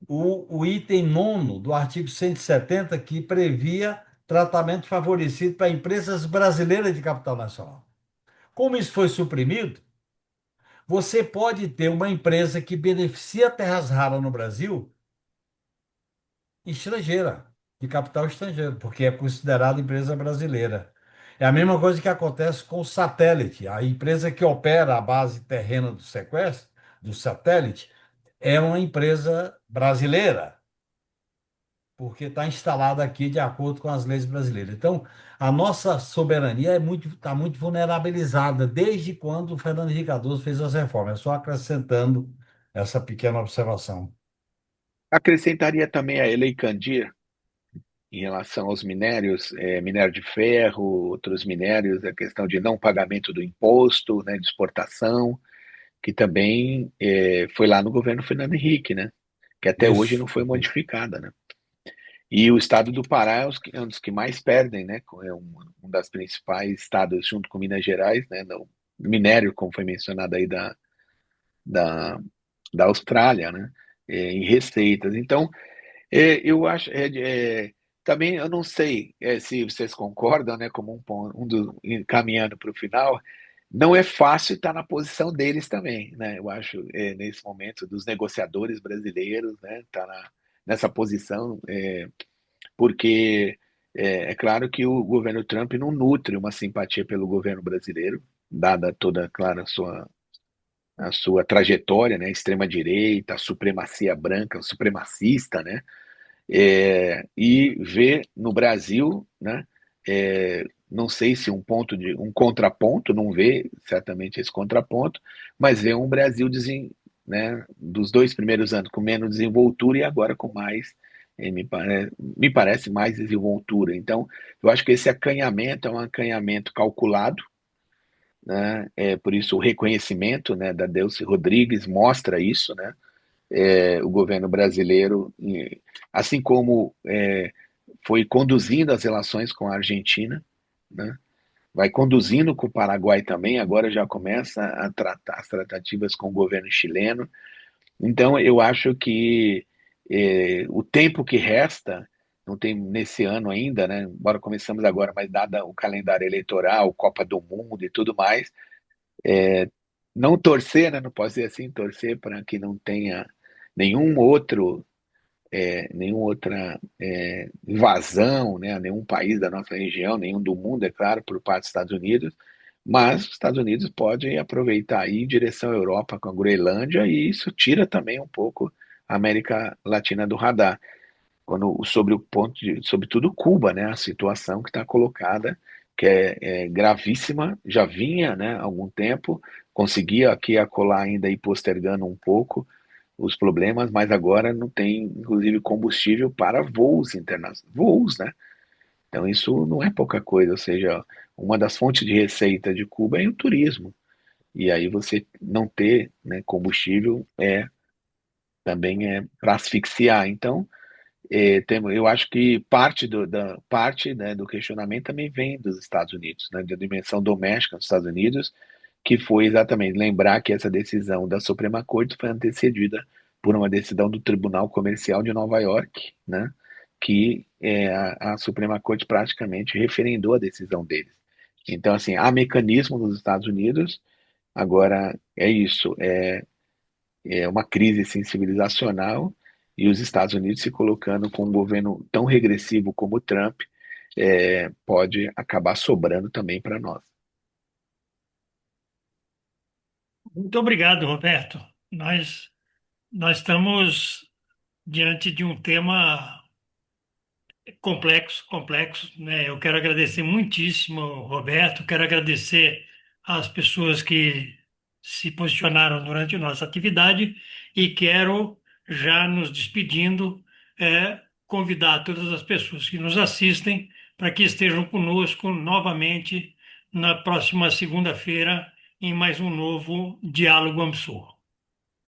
o item nono do artigo 170, que previa tratamento favorecido para empresas brasileiras de capital nacional. Como isso foi suprimido, você pode ter uma empresa que beneficia terras raras no Brasil estrangeira, de capital estrangeiro, porque é considerada empresa brasileira. É a mesma coisa que acontece com o satélite. A empresa que opera a base terrena do sequestro, do satélite, é uma empresa brasileira, porque está instalada aqui de acordo com as leis brasileiras. Então, a nossa soberania está muito vulnerabilizada desde quando o Fernando Henrique Cardoso fez as reformas. É só acrescentando essa pequena observação. Acrescentaria também a Lei Candir em relação aos minérios, minério de ferro, outros minérios, a questão de não pagamento do imposto, né, de exportação, que também foi lá no governo Fernando Henrique, né, que até hoje Isso, não foi perfeito. modificada, né. E o estado do Pará é um dos que mais perdem, né, é um das principais estados, junto com Minas Gerais, né, no minério, como foi mencionado aí da, da Austrália, né, em receitas. Então, eu acho, também eu não sei se vocês concordam, né, como caminhando para o final, não é fácil estar na posição deles também, né? Eu acho, nesse momento, dos negociadores brasileiros, né, estar nessa posição, porque é claro que o governo Trump não nutre uma simpatia pelo governo brasileiro, dada toda, claro, a sua trajetória, né, extrema-direita, a supremacia branca, o supremacista, né, e ver no Brasil, né, não sei se um contraponto, não vê certamente esse contraponto, mas vê um Brasil né, dos 2 primeiros anos com menos desenvoltura e agora com mais, me parece mais desenvoltura. Então, eu acho que esse acanhamento é um acanhamento calculado, né, por isso o reconhecimento, né, da Delcy Rodrigues mostra isso, né, o governo brasileiro, assim como foi conduzindo as relações com a Argentina, né? Vai conduzindo com o Paraguai também, agora já começa a tratar as tratativas com o governo chileno. Então, eu acho que o tempo que resta, não tem nesse ano ainda, né? Embora começamos agora, mas dada o calendário eleitoral, Copa do Mundo e tudo mais, não torcer, né? Não posso dizer assim, torcer para que não tenha nenhum outro nenhuma outra invasão, né, a nenhum país da nossa região, nenhum do mundo, é claro, por parte dos Estados Unidos, mas os Estados Unidos podem aproveitar aí em direção à Europa com a Groenlândia e isso tira também um pouco a América Latina do radar. Sobre o ponto sobretudo Cuba, né, a situação que está colocada, que é gravíssima, já vinha, né, há algum tempo, conseguia aqui e acolá ainda ir postergando um pouco, os problemas, mas agora não tem, inclusive, combustível para voos internacionais, voos, né? Então isso não é pouca coisa, ou seja, uma das fontes de receita de Cuba é o turismo. E aí você não ter, né, combustível também é para asfixiar. Então, eu acho que parte, né, do questionamento também vem dos Estados Unidos, né, da dimensão doméstica dos Estados Unidos, que foi exatamente lembrar que essa decisão da Suprema Corte foi antecedida por uma decisão do Tribunal Comercial de Nova York, né, que a Suprema Corte praticamente referendou a decisão deles. Então, assim, há mecanismos nos Estados Unidos Agora, é isso, é uma crise assim, civilizacional e os Estados Unidos se colocando com um governo tão regressivo como o Trump pode acabar sobrando também para nós. Muito obrigado, Roberto. Nós estamos diante de um tema complexo, complexo, né? Eu quero agradecer muitíssimo, Roberto, quero agradecer às pessoas que se posicionaram durante nossa atividade e quero, já nos despedindo, convidar todas as pessoas que nos assistem para que estejam conosco novamente na próxima segunda-feira em mais um novo Diálogo Amsur.